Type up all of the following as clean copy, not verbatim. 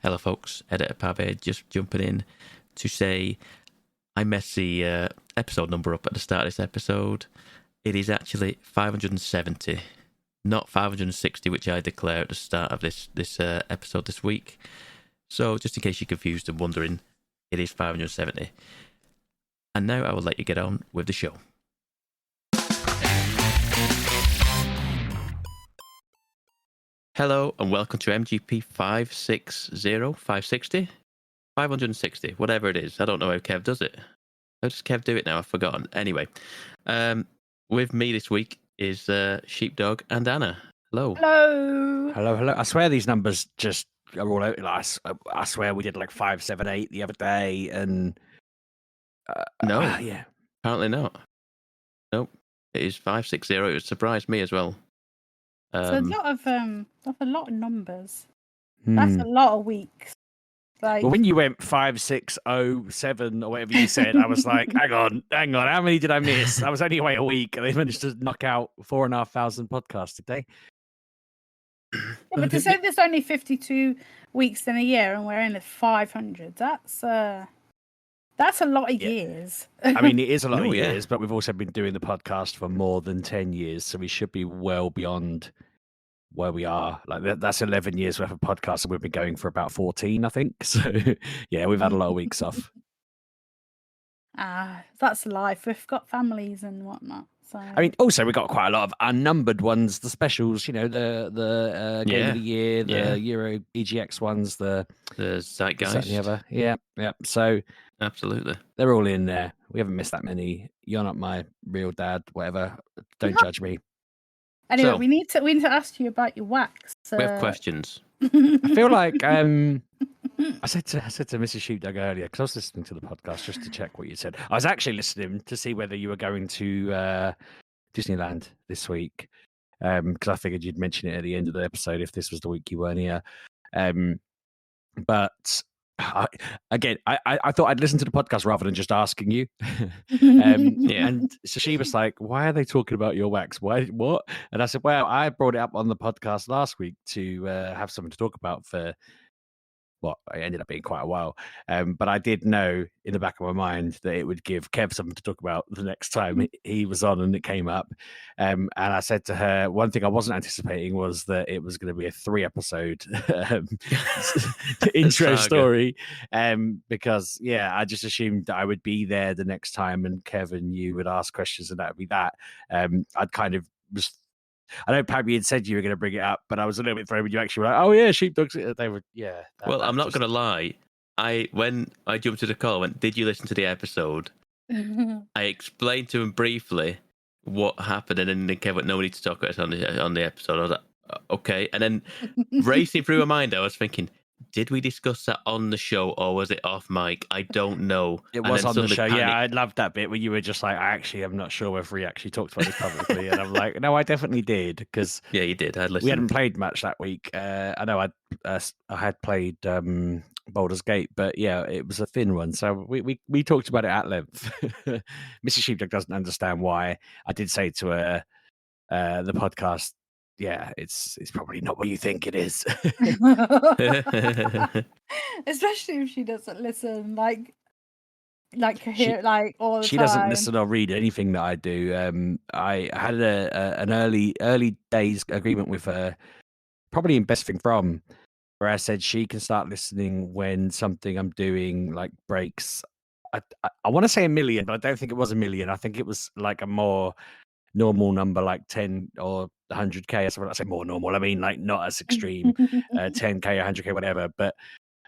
Hello, folks. Editor Pave just jumping in to say I messed the episode number up at the start of this episode. It is actually 570, not 560, which I declare at the start of this episode this week. So, just in case you're confused and wondering, it is 570. And now I will let you get on with the show. Hello and welcome to MGP560, 560, 560, whatever it is. I don't know how Kev does it. How does Kev do it now? I've forgotten. Anyway, with me this week is Sheepdog and Anna. Hello. Hello. Hello. I swear these numbers just are all out. Like, I swear we did like 578 the other day, and no, yeah, apparently not. Nope, it is 560. It would surprise me as well. So that's a lot of numbers. That's a lot of weeks. Like, well, when you went 5607 or whatever you said, I was like, hang on, how many did I miss? I was only away a week, and they managed to knock out 4,500 podcasts today. Yeah, but to say there's only 52 weeks in a year and we're in the 500, that's a lot of years. I mean, it is a lot of years, but we've also been doing the podcast for more than 10 years, so we should be well beyond where we are. Like that's 11 years worth of podcasts, and we've been going for about 14, I think. So yeah, we've had a lot of weeks off. That's life. We've got families and whatnot. So I mean, also we've got quite a lot of unnumbered ones, the specials, you know, the game of the year, the Euro EGX ones, the Zeitgeist, the other. Yeah. So absolutely, they're all in there. We haven't missed that many. You're not my real dad, whatever. Don't judge me. Anyway, we need to ask you about your wax. We have questions. I feel like I said to Mrs. Sheepdog earlier, because I was listening to the podcast just to check what you said. I was actually listening to see whether you were going to Disneyland this week, because I figured you'd mention it at the end of the episode if this was the week you weren't here. But I thought I'd listen to the podcast rather than just asking you. And so she was like, "Why are they talking about your wax? What?" And I said, "Well, I brought it up on the podcast last week to have something to talk about for what it ended up being quite a while. But I did know in the back of my mind that it would give Kev something to talk about the next time he was on and it came up. And I said to her, one thing I wasn't anticipating was that it was going to be a 3-episode intro story. Because, I just assumed that I would be there the next time and Kevin, you would ask questions and that would be that. I'd kind of just... I know Pabby had said you were going to bring it up, but I was a little bit thrown when you actually were like, "Oh yeah, Sheepdogs." They were, Well, I'm not going to lie. When I jumped to the call, I went, "Did you listen to the episode?" I explained to him briefly what happened, and then Kev went, "No, we need to talk about it on the episode." I was like, "Okay," and then racing through my mind, I was thinking, did we discuss that on the show or was it off mic? I don't know. It was on the show. Yeah, I loved that bit where you were just like, I am not sure whether we actually talked about this publicly. And I'm like, no, I definitely did. Because you did. We hadn't played much that week. I know I had played Baldur's Gate, but yeah, it was a thin one. So we talked about it at length. Mrs. Sheepdog doesn't understand why. I did say to her, the podcast, it's probably not what you think it is. Especially if she doesn't listen, like hear like all the time. She doesn't listen or read anything that I do. I had an early days agreement with her, probably in Best Thing From, where I said she can start listening when something I'm doing like breaks. I want to say 1 million, but I don't think it was 1 million. I think it was like a more normal number, like 10 or 100k or something. I say more normal, I mean like not as extreme, 10k, 100k, whatever. But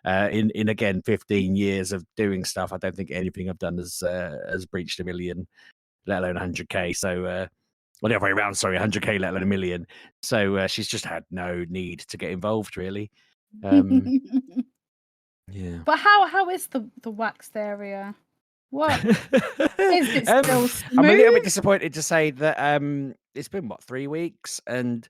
in again 15 years of doing stuff, I don't think anything I've done has breached 1 million, let alone 100k. So well, the other way around, sorry, 100k, let alone 1 million. So she's just had no need to get involved, really. Yeah. But how is the waxed area? What is it still smooth? I'm a little bit disappointed to say that it's been 3 weeks and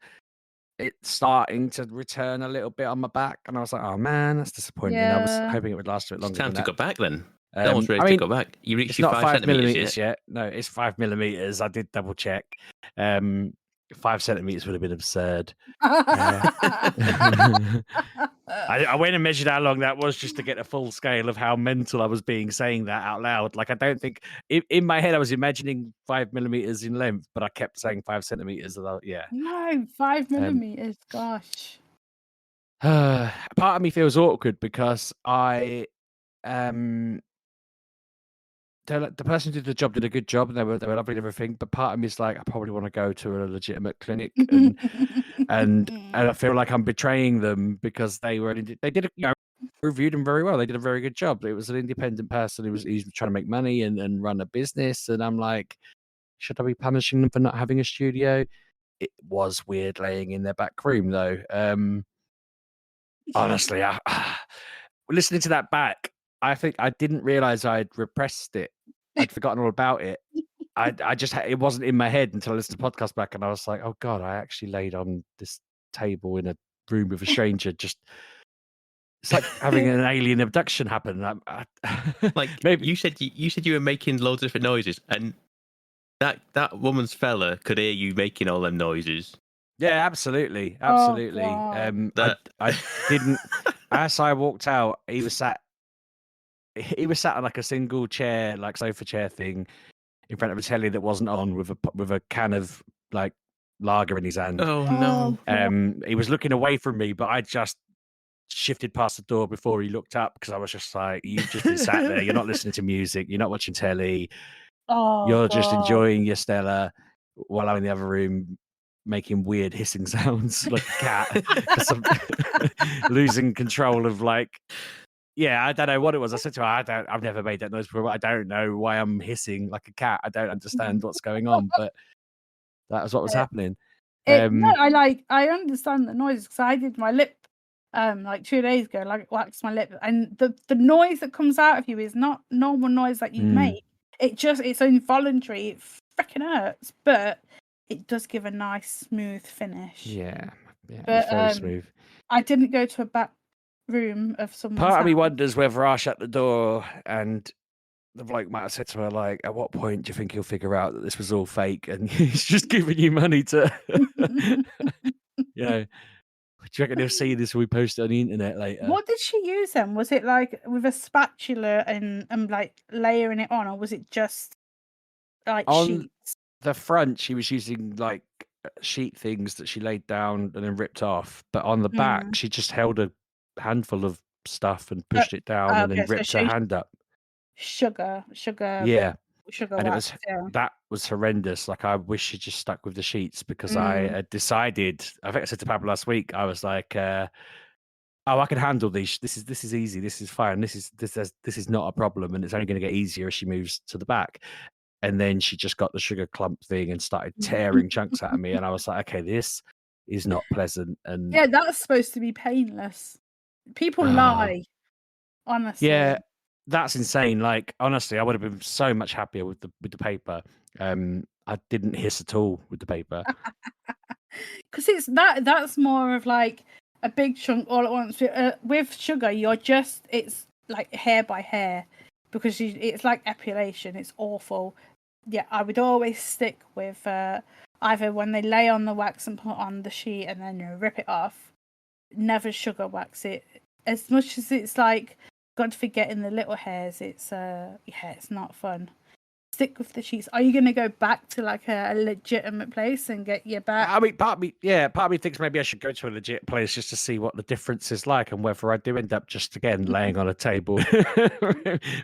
it's starting to return a little bit on my back, and I was like, oh man, that's disappointing. I was hoping it would last a bit longer. It's time to go back then. No one's ready to go back. You reached your 5 millimeters yet. No, it's 5 millimeters. I did double check. 5 centimeters would have been absurd. I went and measured how long that was just to get a full scale of how mental I was being saying that out loud. Like, I don't think in my head I was imagining 5 millimeters in length, but I kept saying 5 centimeters. Yeah. No, 5 millimeters. Gosh. Part of me feels awkward because the person who did the job did a good job and they were lovely and everything, but part of me is like, I probably want to go to a legitimate clinic and I feel like I'm betraying them because they did reviewed them very well. They did a very good job. It was an independent person who was trying to make money and run a business, and I'm like, should I be punishing them for not having a studio? It was weird laying in their back room though. Honestly, listening to that back, I think I didn't realize I'd repressed it. I'd forgotten all about it. I just it wasn't in my head until I listened to the podcast back, and I was like, oh god, I actually laid on this table in a room with a stranger. Just it's like having an alien abduction happen. Like maybe you said you were making loads of different noises, and that woman's fella could hear you making all them noises. Yeah, absolutely. Oh, I didn't. As I walked out, he was sat on like a single chair, like sofa chair thing, in front of a telly that wasn't on, with a can of like lager in his hand. Oh no! He was looking away from me, but I just shifted past the door before he looked up because I was just like, "You've just been sat there. You're not listening to music. You're not watching telly. You're just enjoying your Stella while I'm in the other room." Making weird hissing sounds like a cat because I'm losing control of like, yeah, I don't know what it was. I said to her, I've never made that noise before. I don't know why I'm hissing like a cat. I don't understand what's going on, but that was what was happening. No, I understand the noise because I did my lip like 2 days ago, like waxed my lip, and the noise that comes out of you is not normal noise that you make. It's involuntary. It freaking hurts, but it does give a nice smooth finish. Yeah, but it's very smooth. I didn't go to a back room of someone's Part of me house. wonders whether I shut the door and the bloke might have said to her, like, at what point do you think he'll figure out that this was all fake and he's just giving you money to, you know, do you reckon he'll see this when we post it on the internet later? What did she use then? Was it like with a spatula and like layering it on, or was it just like sheets? The front, she was using like sheet things that she laid down and then ripped off, but on the back, she just held a handful of stuff and pushed it down and then ripped her hand up. Sugar. Yeah. Sugar and wax, that was horrendous. Like, I wish she just stuck with the sheets because I had decided, I think I said to Pablo last week, I was like, I can handle these. This is easy. This is fine. This is not a problem, and it's only going to get easier as she moves to the back. And then she just got the sugar clump thing and started tearing chunks out of me. And I was like, okay, this is not pleasant. And yeah, that's supposed to be painless. People lie, honestly. Yeah, that's insane. Like, honestly, I would have been so much happier with the paper. I didn't hiss at all with the paper. Because that's more of like a big chunk all at once. With sugar, it's like hair by hair because it's like epilation. It's awful. Yeah, I would always stick with either when they lay on the wax and put on the sheet and then rip it off. Never sugar wax it. As much as it's like God forgetting the little hairs, it's not fun. Stick with the sheets. Are you going to go back to like a legitimate place and get your back? I mean, part of me thinks maybe I should go to a legit place just to see what the difference is like and whether I do end up just again laying on a table.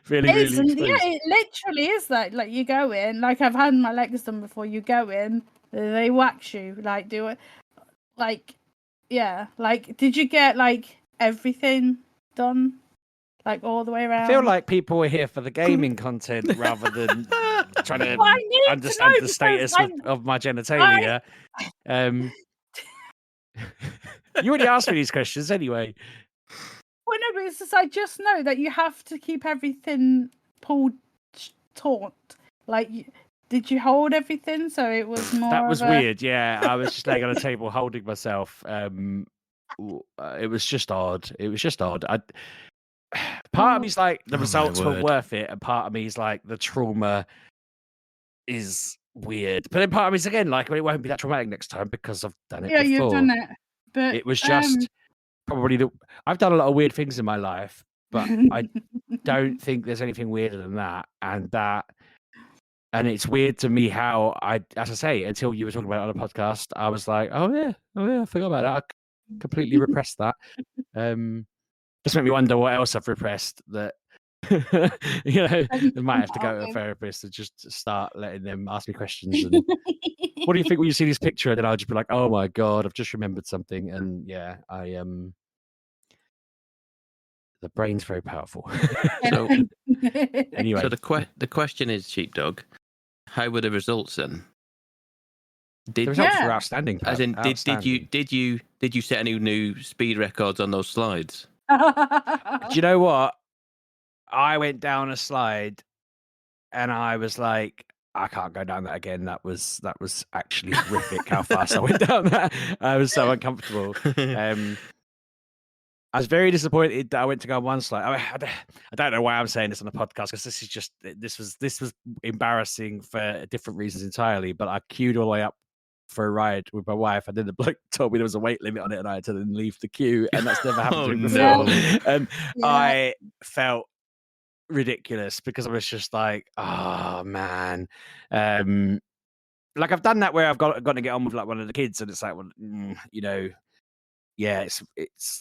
really exposed. Yeah, it literally is that. Like, you go in, like I've had my legs done before. You go in, they wax you, like do it, like yeah, like did you get like everything done? Like all the way around. I feel like people are here for the gaming content rather than trying to understand the status of my genitalia. You already asked me these questions anyway. Well, no, but it's just, I just know that you have to keep everything pulled taut. Like, did you hold everything so it was more? That was weird. Yeah, I was just laying on a table holding myself. It was just odd. Part of me's like the results were worth it, and part of me is like the trauma is weird. But then part of me is again like, well, it won't be that traumatic next time because I've done it Yeah, before. you've done it. But It was just probably I've done a lot of weird things in my life, but I don't think there's anything weirder than that. And it's weird to me how as I say, until you were talking about it on a podcast, I was like, oh yeah, I forgot about that. I completely repressed that. Just made me wonder what else I've repressed that, I might have to go to a therapist and just start letting them ask me questions. And what do you think when you see this picture? And then I'll just be like, oh my God, I've just remembered something. And yeah, the brain's very powerful. So anyway, so the question is, Sheepdog, how were the results then? The results were outstanding. As in, did you set any new speed records on those slides? Do you know what? I went down a slide and I was like, I can't go down that again. That was actually horrific how fast I went down that. I was so uncomfortable. I was very disappointed that I went to go on one slide. I don't know why I'm saying this on the podcast because this was embarrassing for different reasons entirely. But I queued all the way up for a ride with my wife, and then the bloke told me there was a weight limit on it, and I had to then leave the queue, and that's never happened to me before. No. And I felt ridiculous because I was just like, oh man. Like I've done that where I've got to get on with like one of the kids, and it's like, well, yeah,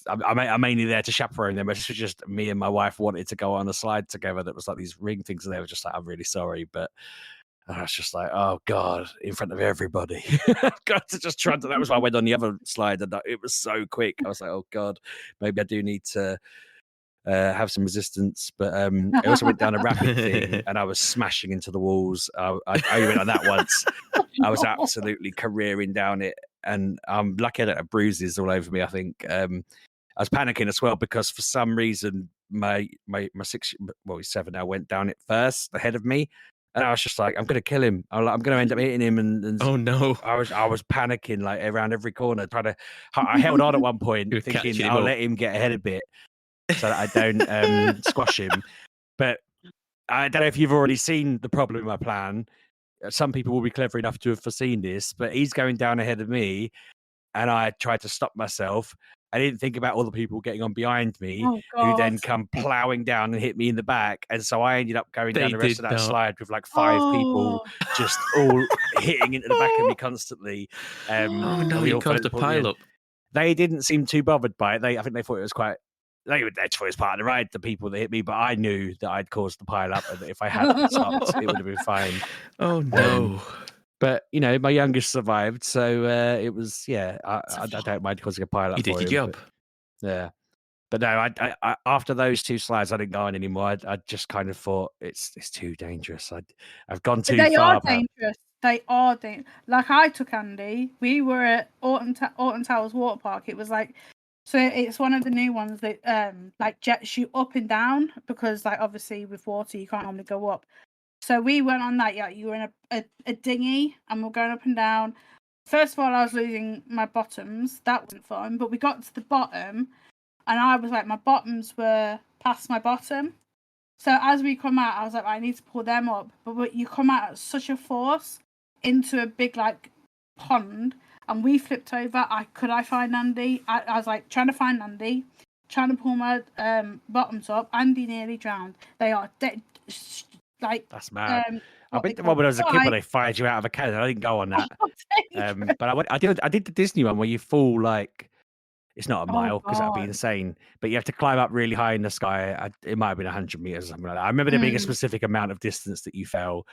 I'm mainly there to chaperone them. It's just me and my wife wanted to go on a slide together that was like these ring things, and they were just like, I'm really sorry, but I was just like, oh God, in front of everybody. Got to just try to, that was why I went on the other slide, and it was so quick. I was like, oh God, maybe I do need to have some resistance. But I also went down a rapid thing, and I was smashing into the walls. I only went on that once. I was absolutely careering down it, and I'm lucky I don't have bruises all over me. I think I was panicking as well because for some reason my 6, well he's 7 now, went down it first ahead of me. And I was just like, I'm going to kill him. I'm going to end up hitting him. And oh no! I was panicking like around every corner, I held on at one point, thinking I'll let him get ahead a bit so that I don't squash him. But I don't know if you've already seen the problem in my plan. Some people will be clever enough to have foreseen this, but he's going down ahead of me, and I tried to stop myself. I didn't think about all the people getting on behind me who then come plowing down and hit me in the back. And so I ended up going down the rest of that slide with like 5 people just all hitting into the back of me constantly. Oh no, you caused a pile up. They didn't seem too bothered by it. I think they thought it was quite, they thought it was part of the ride, the people that hit me, but I knew that I'd caused the pile up, and that if I hadn't stopped, it would have been fine. Oh no. But my youngest survived, so it was I don't mind causing a pile up. You did your job. Yeah, but no, I after those 2 slides, I didn't go on anymore. I just kind of thought it's too dangerous. I've gone too far. They are dangerous. They are dangerous. Like I took Andy. We were at Autumn Towers Water Park. It was like, so it's one of the new ones that like jets you up and down because like obviously with water you can't normally go up. So we went on that. Yeah, you were in a dinghy, and we're going up and down. First of all, I was losing my bottoms. That wasn't fun. But we got to the bottom, and I was like, my bottoms were past my bottom. So as we come out, I was like, I need to pull them up. But you come out at such a force into a big like pond, and we flipped over. Could I find Andy? I was like trying to find Andy, trying to pull my bottoms up. Andy nearly drowned. They are dead. Like that's mad. I think the one when I was a kid when they fired you out of a cannon. I didn't go on that. But I did the Disney one where you fall like, it's not a mile because that'd be insane. But you have to climb up really high in the sky. It might have been 100 meters or something like that. I remember there being a specific amount of distance that you fell.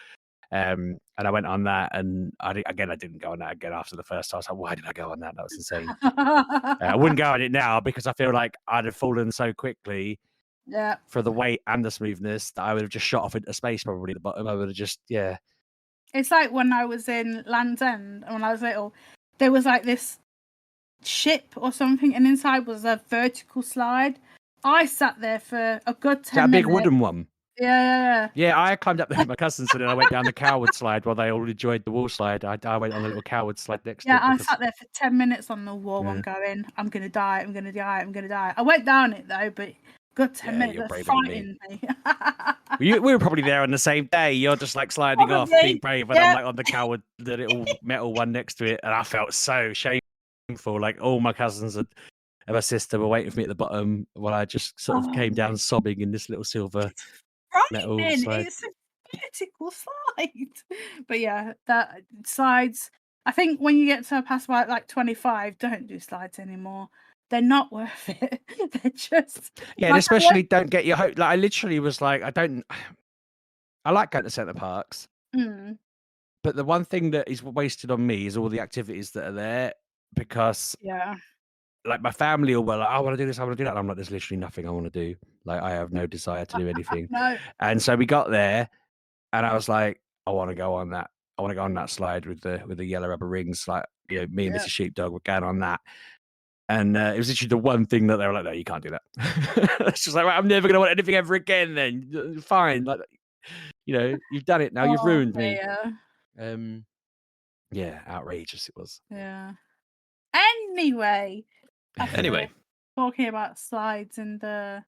And I went on that, and I didn't go on that again after the first time. I was like, why did I go on that? That was insane. I wouldn't go on it now because I feel like I'd have fallen so quickly. Yeah. For the weight and the smoothness that I would have just shot off into space, probably at the bottom. I would have just, It's like when I was in Land's End, and when I was little, there was like this ship or something, and inside was a vertical slide. I sat there for a good 10 minutes. That big wooden one? Yeah. Yeah, I climbed up there with my cousins, and then I went down the coward slide while they all enjoyed the wall slide. I went on a little coward slide next to it. Yeah, I sat there for 10 minutes on the wall one going, I'm going to die, I'm going to die, I'm going to die. I went down it though, but good 10 minutes. That's frightening me. We were probably there on the same day. You're just like sliding off, Probably, being brave, and I'm like on the car with the little metal one next to it, and I felt so shameful. Like all my cousins and my sister were waiting for me at the bottom while I just sort of came down sobbing in this little silver metal Frightening. slide. It's a vertical slide. But yeah, that slides. I think when you get to past like 25, don't do slides anymore. They're not worth it. They're just And especially don't get your hope. Like I literally was like, I like going to centre parks, but the one thing that is wasted on me is all the activities that are there because like my family will like, I want to do this, I want to do that. And I'm like, there's literally nothing I want to do. Like I have no desire to do anything. No. And so we got there, and I was like, I want to go on that. I want to go on that slide with the yellow rubber rings. Like me and Mrs. Sheepdog were going on that. And it was literally the one thing that they were like, no, you can't do that. It's just like, well, I'm never going to want anything ever again then. Fine. Like, you've done it now. You've ruined me. Yeah, outrageous it was. Yeah. Anyway. Talking about slides and the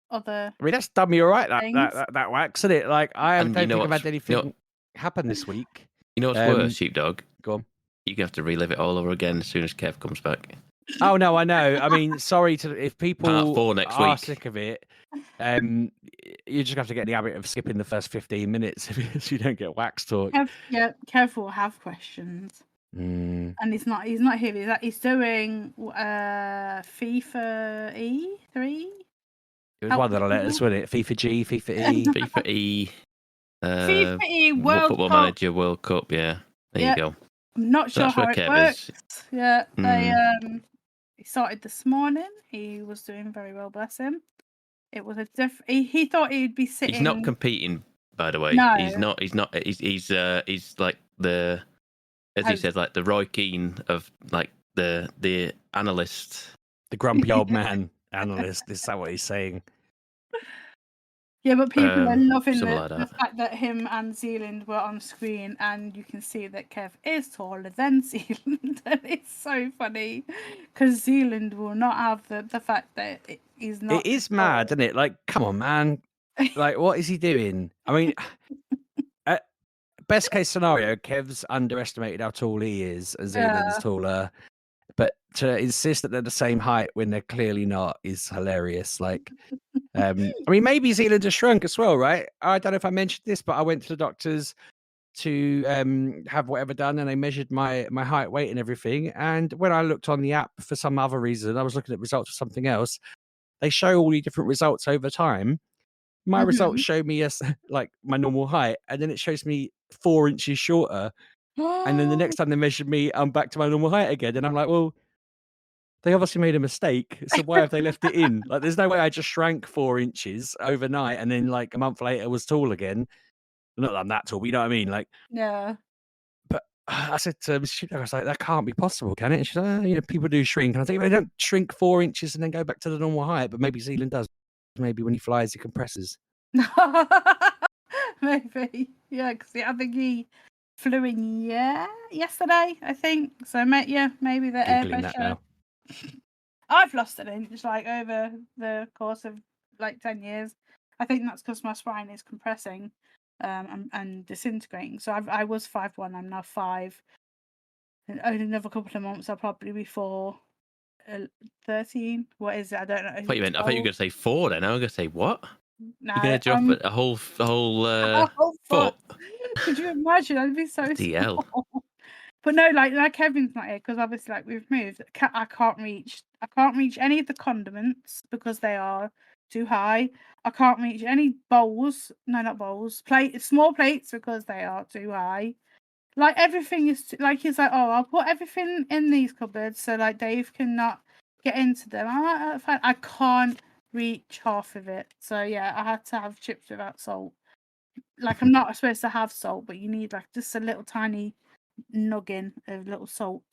other. I mean, that's done me all right, that wax, isn't it? Like, I don't think I've had anything happen this week. You know what's worse, Sheepdog? Go on. You're going to have to relive it all over again as soon as Kev comes back. Oh, no, I know. I mean, sorry if people Part 4 next are week. sick of it. You just have to get the habit of skipping the first 15 minutes if you don't get wax talk. Kev will have questions. And he's not here. He's doing FIFA E3. It was one that I let us, wasn't it? FIFA G, FIFA E. FIFA E. FIFA E World Football Cup. Manager World Cup, yeah. There you go. I'm not sure how it works. Yeah, he started this morning. He was doing very well, bless him. It was he thought he'd be sitting. He's not competing, by the way. No. He's not. He's like the, as he said, like the Roy Keane of like the analyst, the grumpy old man analyst. Is that what he's saying? Yeah, but people are loving the fact that him and Zealand were on screen, and you can see that Kev is taller than Zealand, and it's so funny because Zealand will not have the fact that he's not. It is mad, isn't it? Like, come on, man! Like, what is he doing? I mean, best case scenario, Kev's underestimated how tall he is, and Zealand's taller. But to insist that they're the same height when they're clearly not is hilarious. Like, I mean, maybe Zealand has shrunk as well, right? I don't know if I mentioned this, but I went to the doctors to have whatever done, and they measured my height, weight, and everything. And when I looked on the app for some other reason, I was looking at results for something else. They show all the different results over time. My results show me as like my normal height, and then it shows me 4 inches shorter. And then the next time they measured me, I'm back to my normal height again. And I'm like, well, they obviously made a mistake. So why have they left it in? Like, there's no way I just shrank 4 inches overnight and then like a month later was tall again. Not that I'm that tall, but you know what I mean? Like, yeah. But I said to Mrs. Sheepdog, I was like, that can't be possible, can it? And she's like, people do shrink. And I think they don't shrink 4 inches and then go back to the normal height, but maybe Zealand does. Maybe when he flies, he compresses. Maybe. Yeah, because I think he flew in yesterday, I think. So maybe the air pressure. I've lost an inch like over the course of like 10 years. I think that's because my spine is compressing and disintegrating. So I was 5'1", I'm now 5. And only another couple of months I'll probably be 4. 13. What is it? I don't know. I thought you were going to say 4 then. I was going to say what? No, you're going to drop a whole foot. Could you imagine? I'd be so small. But no, like Kevin's not here because obviously like we've moved. I can't reach any of the condiments because they are too high. I can't reach any bowls. No, not bowls. Small plates because they are too high. Like everything is like he's like, oh, I'll put everything in these cupboards so like Dave cannot get into them. I'm like, that's fine. I can't reach half of it. So yeah, I had to have chips without salt. Like I'm not supposed to have salt, but you need like just a little tiny nuggin of little salt.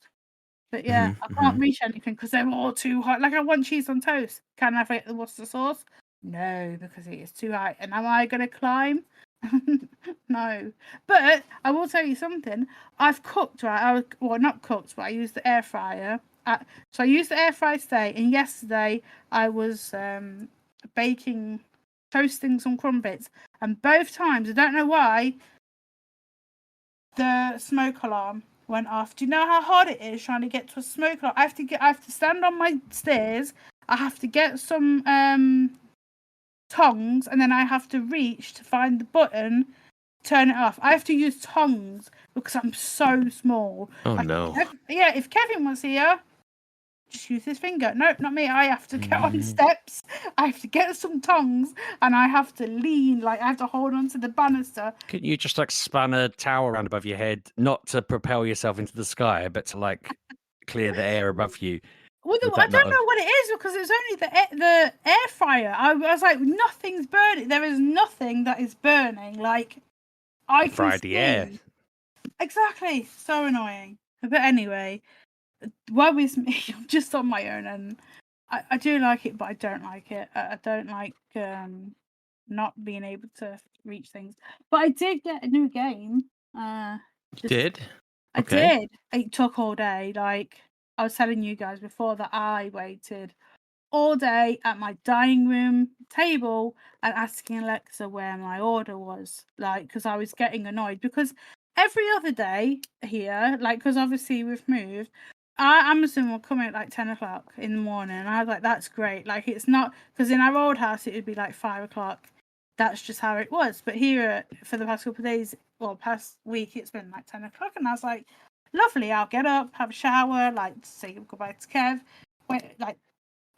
But yeah, I can't reach anything because they're all too hot. Like I want cheese on toast. Can I get the Worcester sauce? No, because it is too high. And am I going to climb? No. But I will tell you something. I've cooked, right? Not cooked, but I used the air fryer. So I used the air fryer today, and yesterday I was baking toasting some crumpets, and both times, I don't know why, the smoke alarm went off. Do you know how hard it is trying to get to a smoke alarm? I have to stand on my stairs. I have to get some tongs, and then I have to reach to find the button, turn it off. I have to use tongs because I'm so small. Oh no. If Kevin was here, just use his finger. No, not me. I have to get on steps. I have to get some tongs, and I have to lean. Like I have to hold onto the banister. Couldn't you just like span a tower around above your head, not to propel yourself into the sky, but to like clear the air above you? Well, I don't know what it is because it was only the air fryer. I was like, nothing's burning. There is nothing that is burning. Like I can fried see. the air. Exactly. So annoying. But anyway, woe is me. I'm just on my own, and I do like it, but I don't like it. I don't like not being able to reach things. But I did get a new game. Did? I did. It took all day. Like I was telling you guys before that I waited all day at my dining room table and asking Alexa where my order was. Like, because I was getting annoyed because every other day here, like, because obviously we've moved, Amazon will come at like 10 o'clock in the morning. And I was like, that's great. Like, it's not, because in our old house, it would be like 5 o'clock. That's just how it was. But here, for the past couple of days, well, past week, it's been like 10 o'clock. And I was like, lovely, I'll get up, have a shower, like, say goodbye to Kev, wait, like,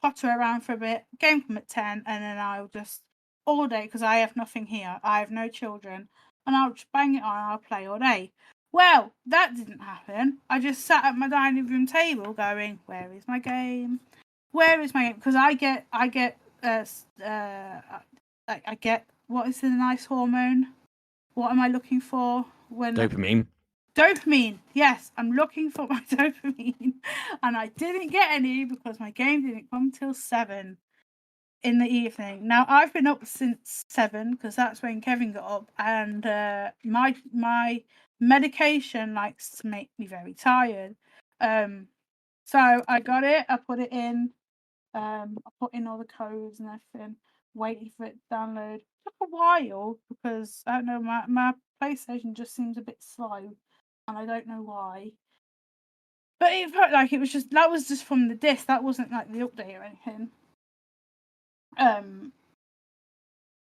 potter around for a bit, game come at 10, and then I'll just, all day, because I have nothing here, I have no children, and I'll just bang it on, I'll play all day. Well, that didn't happen. I just sat at my dining room table going, where is my game? Where is my game? Because I get, what is the nice hormone? What am I looking for? When Dopamine. Dopamine, yes, I'm looking for my dopamine, and I didn't get any because my game didn't come till 7 in the evening. Now I've been up since 7 because that's when Kevin got up, and my medication likes to make me very tired. So I got it, I put it in, I put in all the codes and everything, waiting for it to download. It took a while because I don't know, my PlayStation just seems a bit slow. And I don't know why. But it felt like it was just, that was just from the disc. That wasn't like the update or anything.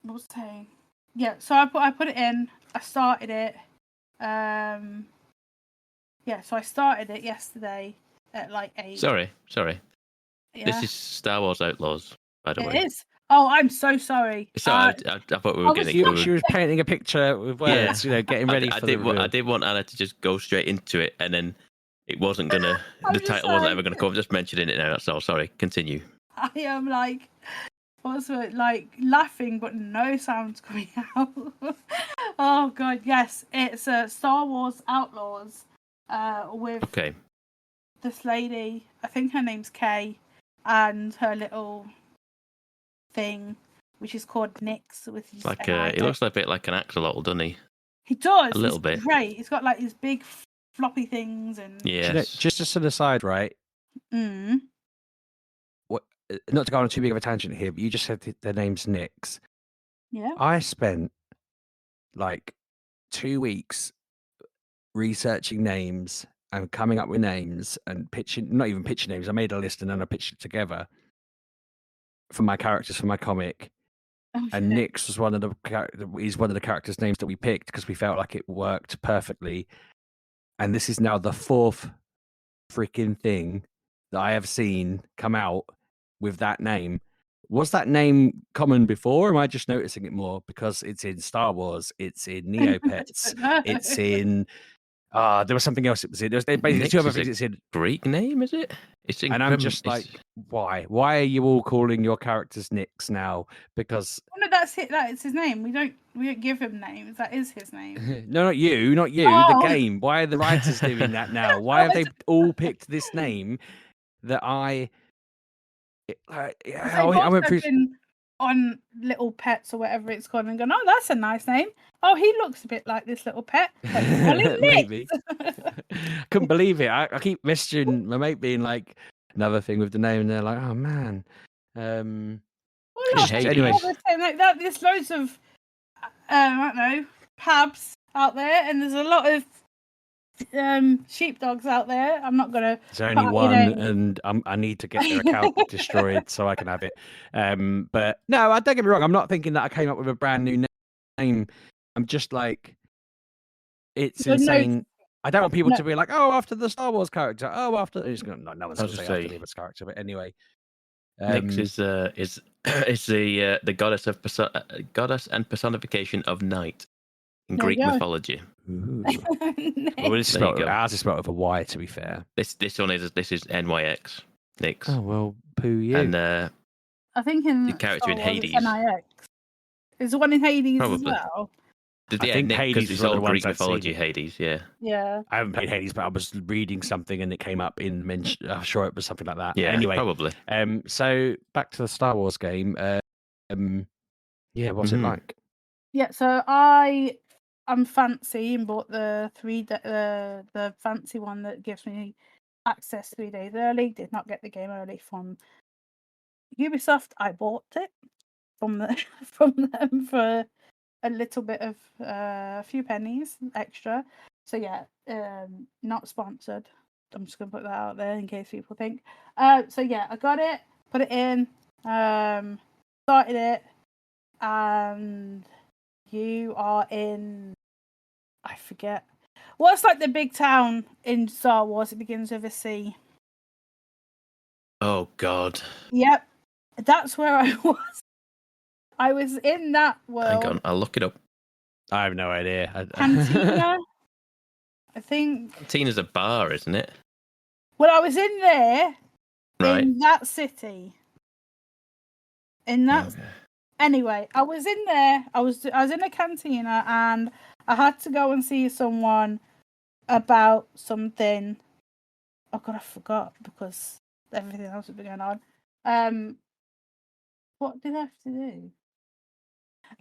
What was I saying? Yeah, so I put it in. I started it. Yeah, so I started it yesterday at like 8. Sorry. Yeah. This is Star Wars Outlaws, by the way. It is. Oh, I'm so sorry. Sorry, I thought we were getting. She was painting a picture with words, getting ready for the reveal. I did want Anna to just go straight into it, and then it wasn't gonna. The title wasn't ever gonna come. I'm just mentioning it now. That's all. Sorry. Continue. I am like, also like laughing, but no sounds coming out. Oh god, yes, it's Star Wars Outlaws. With this lady. I think her name's Kay, and her little thing, which is called Nyx. With like he looks a bit like an axolotl, doesn't he? He does a little bit. Great. He's got like these big floppy things and just as an aside, right? What? Not to go on too big of a tangent here, but you just said their name's Nyx. Yeah. I spent like 2 weeks researching names and coming up with names and not even pitching names. I made a list and then I pitched it together for my characters for my comic. And Nyx was one of the characters' names that we picked because we felt like it worked perfectly. And this is now the 4th freaking thing that I have seen come out with that name. Was that name common before? Or am I just noticing it more because it's in Star Wars? It's in Neopets. It's in. There was something else it was in. There's basically 2 other things it's in. Greek name, is it? And I'm just like, why? Why are you all calling your characters Nyx now? Because no, that's it. That is his name. We don't give him names. That is his name. No, not you. The game. Why are the writers doing that now? Why have they all picked this name that I went through on Little Pets or whatever it's called and gone, oh, that's a nice name. Oh, he looks a bit like this little pet. Maybe. Couldn't believe it. I keep messaging my mate being like, another thing with the name, and they're like, oh man. Well, lot Hades. Anyway. like that. There's loads of I don't know, pubs out there, and there's a lot of sheepdogs out there. I'm not gonna. There's only one, and I need to get their account destroyed so I can have it. But no, don't get me wrong. I'm not thinking that I came up with a brand new name. I'm just like, it's insane. I don't want people to be like, oh, after the Star Wars character. Oh, after it's no one's going to say after the Star Wars character. But anyway, Nyx is the goddess and personification of night in Greek mythology. Well, ours is spelled with a Y, to be fair. This one is NYX. Nyx. Oh well, poo you. And I think in the character in Hades. NIX. Is the one in Hades Probably. as well? I think Hades is all Greek mythology. Hades, yeah. I haven't played Hades, but I was reading something and it came up in mention. I'm sure it was something like that. Yeah, anyway, probably. So back to the Star Wars game. What's it like? Yeah, so I'm fancy and bought the the fancy one that gives me access 3 days early. Did not get the game early from Ubisoft. I bought it from them for a little bit of a few pennies extra. So yeah, not sponsored. I'm just gonna put that out there in case people think. So yeah, I got it, put it in, started it, and you are in. I forget. What's like the big town in Star Wars? It begins with a C. Oh God. Yep, that's where I was. I was in that world. Hang on, I'll look it up. I have no idea. Cantina, I think. Cantina's a bar, isn't it? Well, I was in there, right? In that city. In that. Anyway, I was in there. I was in a cantina, and I had to go and see someone about something. Oh God, I forgot because everything else had been going on. What did I have to do?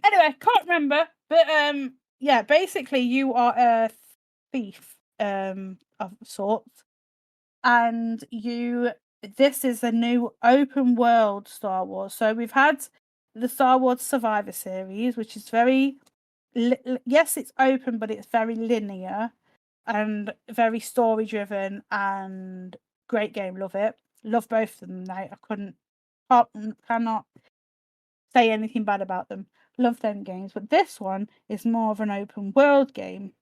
Anyway, can't remember. But yeah, basically you are a thief of sorts. And this is a new open world Star Wars. So we've had the Star Wars Survivor series, which is very yes, it's open, but it's very linear and very story driven and great game. Love it. Love both of them. I cannot say anything bad about them. Love them games, but this one is more of an open world game.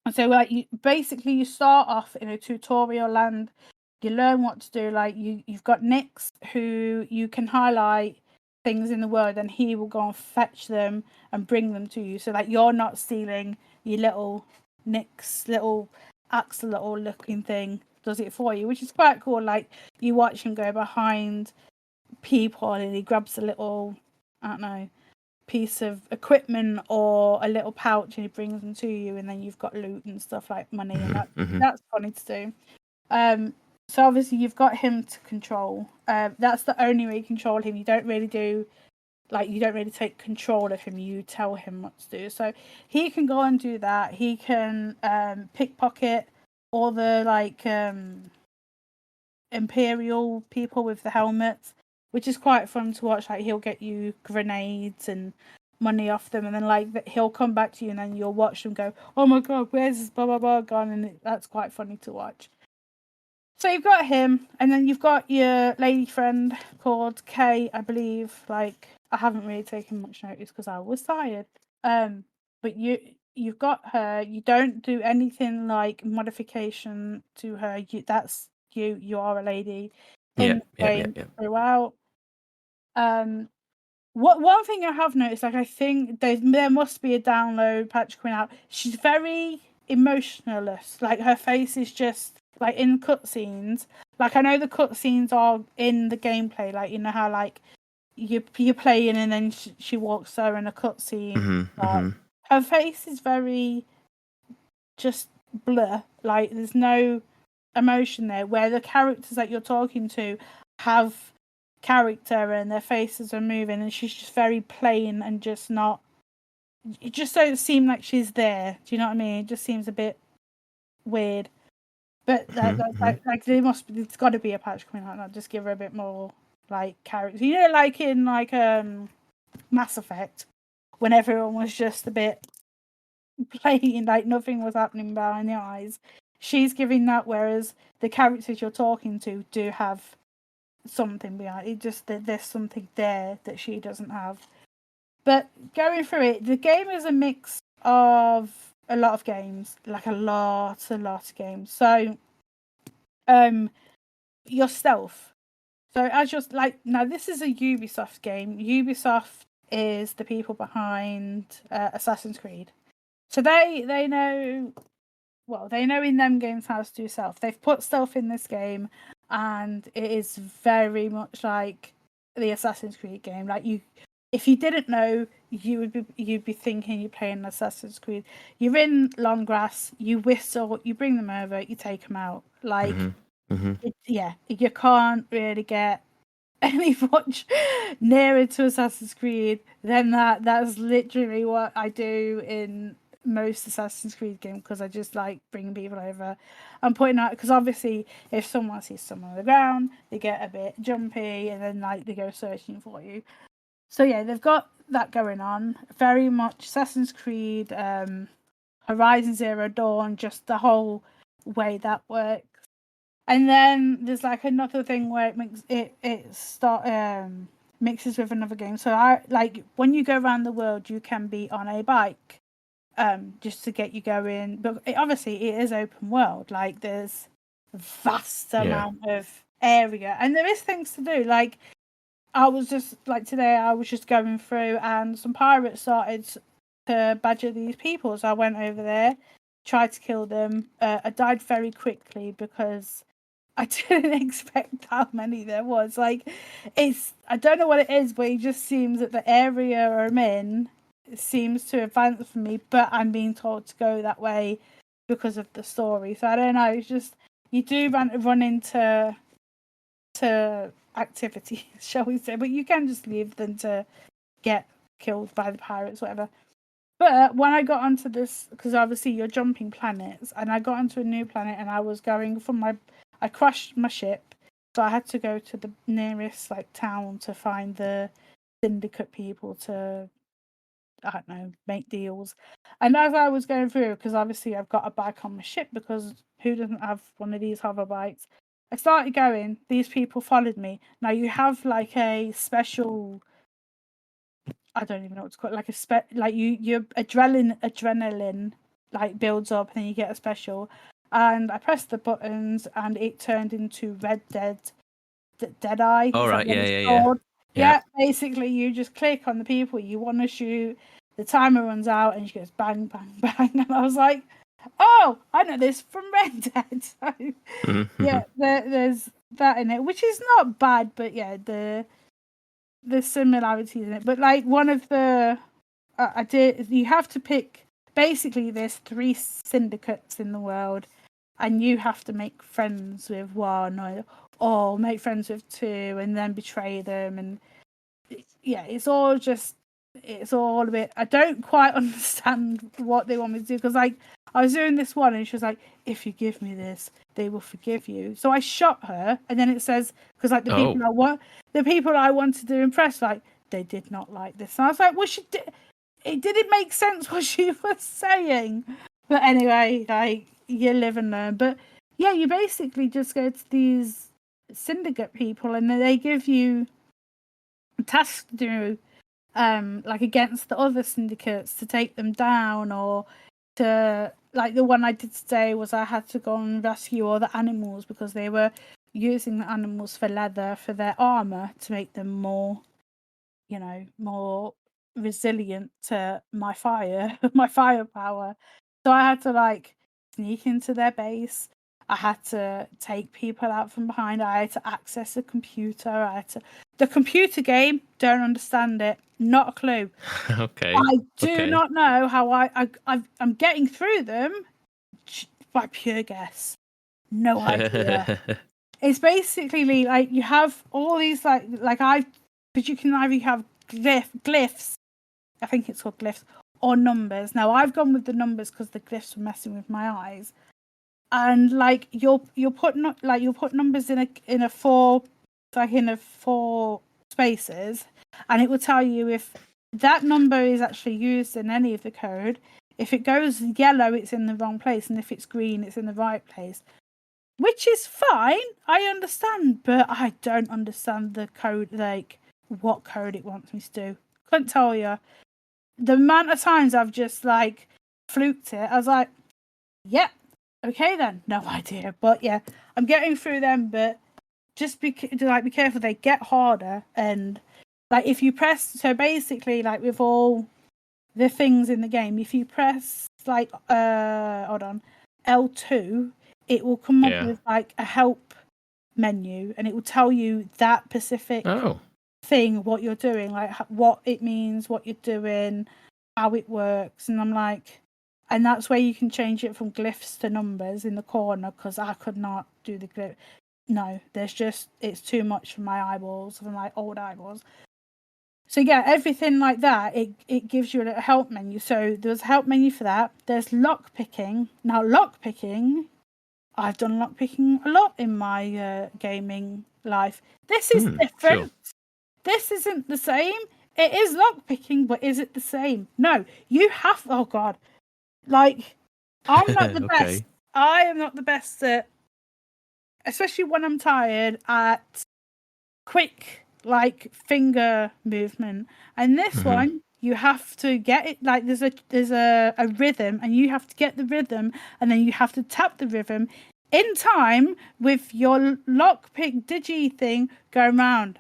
And so, like, you start off in a tutorial land. You learn what to do. Like, you've got Nyx, who you can highlight things in the world, and he will go and fetch them and bring them to you. So, like, you're not stealing your little Nyx little axolotl looking thing. Does it for you, which is quite cool. Like, you watch him go behind people, and he grabs a little, I don't know, piece of equipment or a little pouch, and he brings them to you, and then you've got loot and stuff like money, and that's funny to do. So obviously you've got him to control. That's the only way you control him. You don't really take control of him. You tell him what to do. So he can go and do that. He can pickpocket all the Imperial people with the helmets, which is quite fun to watch. Like, he'll get you grenades and money off them, and then he'll come back to you, and then you'll watch them go, "Oh my God, where's this blah blah blah gone?" And that's quite funny to watch. So you've got him, and then you've got your lady friend called Kay, I believe. Like, I haven't really taken much notice because I was tired. But you've got her. You don't do anything like modification to her. That's you. You are a lady. Throughout. One thing I have noticed, like, I think there must be a download patch coming out. She's very emotionless. Like, her face is just like in cutscenes. Like, I know the cutscenes are in the gameplay. Like, you know how like you're playing and then she walks her in a cutscene. Her face is very just blur. Like, there's no emotion there. Where the characters that you're talking to have character and their faces are moving, and she's just very plain and just not. It just don't seem like she's there. Do you know what I mean? It just seems a bit weird. But like there's got to be a patch coming out. I'll just give her a bit more like characters. You know, like in like Mass Effect, when everyone was just a bit plain, like nothing was happening behind the eyes. She's giving that, whereas the characters you're talking to do have something behind it. Just that there's something there that she doesn't have. But going through it, the game is a mix of a lot of games, like a lot of games. So, your stealth. So as you're like, now this is a Ubisoft game. Ubisoft is the people behind Assassin's Creed. So they know, well, they know in them games how to do stealth. They've put stealth in this game, and it is very much like the Assassin's Creed game. Like if you didn't know, you'd be thinking you're playing Assassin's Creed. You're in long grass, you whistle, you bring them over, you take them out. Like, you can't really get any much nearer to Assassin's Creed than that. That's literally what I do in most Assassin's Creed games, because I just like bringing people over and pointing out, because obviously if someone sees someone on the ground, they get a bit jumpy and then like they go searching for you. So yeah, they've got that going on. Very much Assassin's Creed, Horizon Zero Dawn, just the whole way that works. And then there's like another thing where mixes with another game. So I like when you go around the world, you can be on a bike, just to get you going. But obviously it is open world. Like there's a vast amount of area, and there is things to do. Like I was just like today, I was just going through, and some pirates started to badger these people. So I went over there, tried to kill them. I died very quickly because I didn't expect how many there was. Like, I don't know what it is, but it just seems that the area I'm in seems to advance for me, but I'm being told to go that way because of the story. So I don't know. It's just you do run into activities, shall we say, but you can just leave them to get killed by the pirates, whatever. But when I got onto this, because obviously you're jumping planets, and I got onto a new planet, and I was going I crashed my ship, so I had to go to the nearest like town to find the syndicate people to, I don't know, make deals. And as I was going through, because obviously I've got a bike on my ship, because who doesn't have one of these hover bikes? I started going, these people followed me. Now you have like a special, I don't even know what to call it, like your adrenaline like builds up, and then you get a special. And I pressed the buttons, and it turned into Deadeye. All right, yeah. Basically, you just click on the people you want to shoot. The timer runs out, and she goes bang, bang, bang. And I was like, "Oh, I know this from Red Dead." So, yeah, there's that in it, which is not bad, but yeah, the similarities in it. But like one of the, you have to pick. Basically, there's 3 syndicates in the world, and you have to make friends with one, or make friends with 2, and then betray them. And yeah, it's all a bit. I don't quite understand what they want me to do, because like I was doing this one, and she was like, "If you give me this, they will forgive you." So I shot her, and then it says, because like the people I wanted to impress, like they did not like this, and I was like, "Well, it didn't make sense what she was saying." But anyway, like you live and learn. But yeah, you basically just go to these syndicate people, and then they give you tasks to do, like against the other syndicates, to take them down, or to, like the one I did today was I had to go and rescue all the animals, because they were using the animals for leather for their armor to make them more resilient to my firepower. So I had to like sneak into their base. I had to take people out from behind. I had to access a computer. The computer game, don't understand it. Not a clue. Okay. I do not know how I'm getting through them by pure guess. No idea. It's basically like you have all these because you can either have glyphs, I think it's called glyphs, or numbers. Now I've gone with the numbers because the glyphs were messing with my eyes. And like you'll put numbers in a 4 like in a 4 spaces, and it will tell you if that number is actually used in any of the code. If it goes yellow, it's in the wrong place, and if it's green, it's in the right place. Which is fine, I understand, but I don't understand the code, like what code it wants me to do. Couldn't tell you. The amount of times I've just like fluked it, I was like, yep, okay then, no idea. But yeah, I'm getting through them, but just be careful, they get harder. And like if you press, so basically like with all the things in the game, if you press like L2, it will come up with like a help menu, and it will tell you that specific thing, what you're doing, like what it means, what you're doing, how it works. And I'm like, and that's where you can change it from glyphs to numbers in the corner, because I could not do the glyph. No, it's too much for my eyeballs, for my old eyeballs. So yeah, everything like that, it gives you a little help menu. So there's a help menu for that. There's lock picking. Now lock picking, I've done lock picking a lot in my gaming life. This is different. Sure. This isn't the same. It is lock picking, but is it the same? No, you have. Oh God, like I'm not the best. I am not the best at, especially when I'm tired, at quick like finger movement. And this one, you have to get it, like there's a rhythm, and you have to get the rhythm, and then you have to tap the rhythm in time with your lockpick digi thing going round.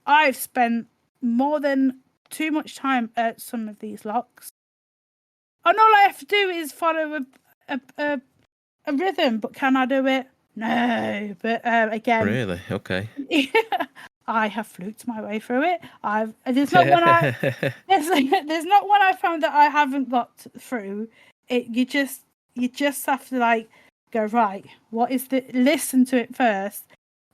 I've spent more than too much time at some of these locks, and all I have to do is follow a rhythm. But can I do it? No. But again, really, okay. I have fluked my way through it. There's not one I found that I haven't got through. You just have to like go, right, what is the, listen to it first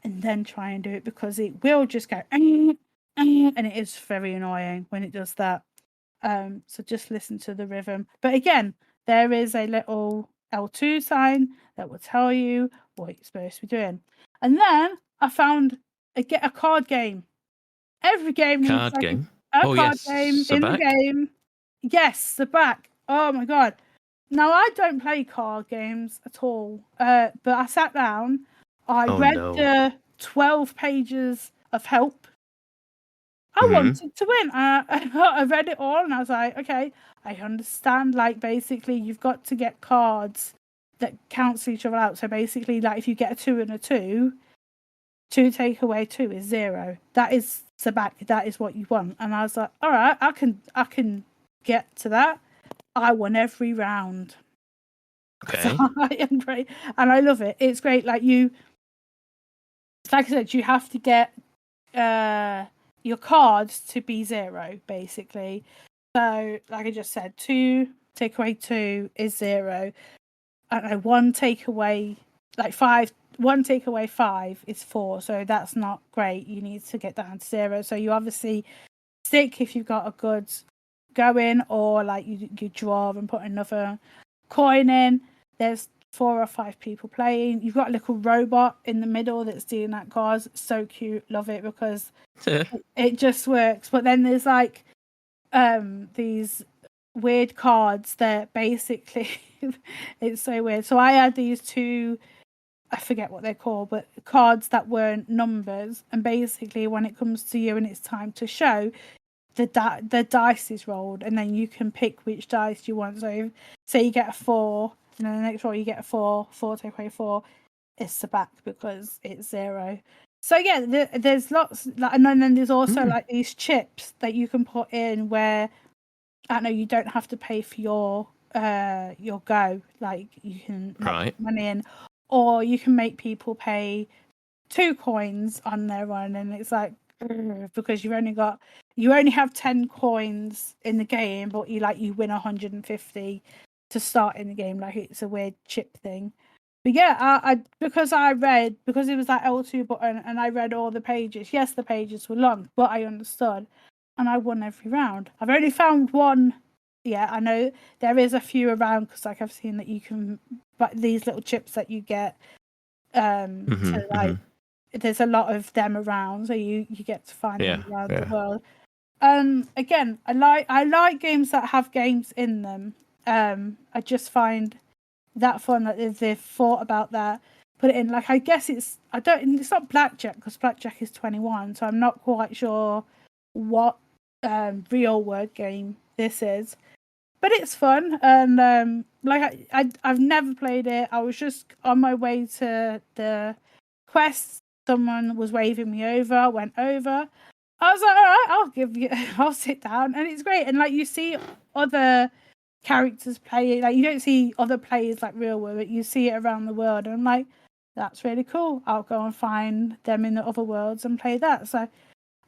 and then try and do it, because it will just go and it is very annoying when it does that. So just listen to the rhythm. But again, there is a little L2 sign that will tell you what you're supposed to be doing. And then I found a card game. Every game needs a card game in the game. Yes, the back. Oh my God. Now I don't play card games at all. But I sat down. I read the 12 pages of help. I wanted to win. I read it all, and I was like, okay, I understand. Like basically, you've got to get cards that cancel each other out. So basically, like if you get a 2 and a 2. 2 take away 2 is 0. That is Sabak. That is what you want. And I was like, all right, I can get to that. I won every round. Okay. So I am great, and I love it. It's great. Like I said, you have to get your cards to be 0, basically. So, like I just said, 2 take away 2 is 0. I don't know, 1 take away, like 5. 1 take away 5 is 4, so that's not great. You need to get down to 0. So you obviously stick if you've got a good going, or like you draw and put another coin in. There's 4 or 5 people playing. You've got a little robot in the middle that's doing that cards. So cute, love it, because it just works. But then there's like these weird cards that basically it's so weird. So I had these 2, I forget what they're called, but cards that weren't numbers. And basically, when it comes to you and it's time to show, the dice is rolled, and then you can pick which dice you want. So, say you get a 4, and then the next roll you get a 4. 4 take away 4. It's the back because it's 0. So yeah, there's lots, and then there's also like these chips that you can put in where I don't know, you don't have to pay for your go. Like you can put money in. Or you can make people pay 2 coins on their run, and it's like because you only have 10 coins in the game, but you win 150 to start in the game. Like it's a weird chip thing. But yeah, I because it was that L2 button, and I read all the pages. Yes, the pages were long, but I understood, and I won every round. I've only found one. Yeah, I know there is a few around, because like I've seen that you can, but these little chips that you get to there's a lot of them around, so you get to find them around the world. Again, I like games that have games in them. I just find that fun that they've thought about that, put it in. Like, I guess it's not blackjack, because blackjack is 21, so I'm not quite sure what real word game this is, but it's fun. And like I've never played it. I was just on my way to the quest. Someone was waving me over. Went over. I was like, all right, I'll sit down, and it's great. And like, you see other characters play it. Like, you don't see other players like real world, but you see it around the world. And I'm like, that's really cool. I'll go and find them in the other worlds and play that. So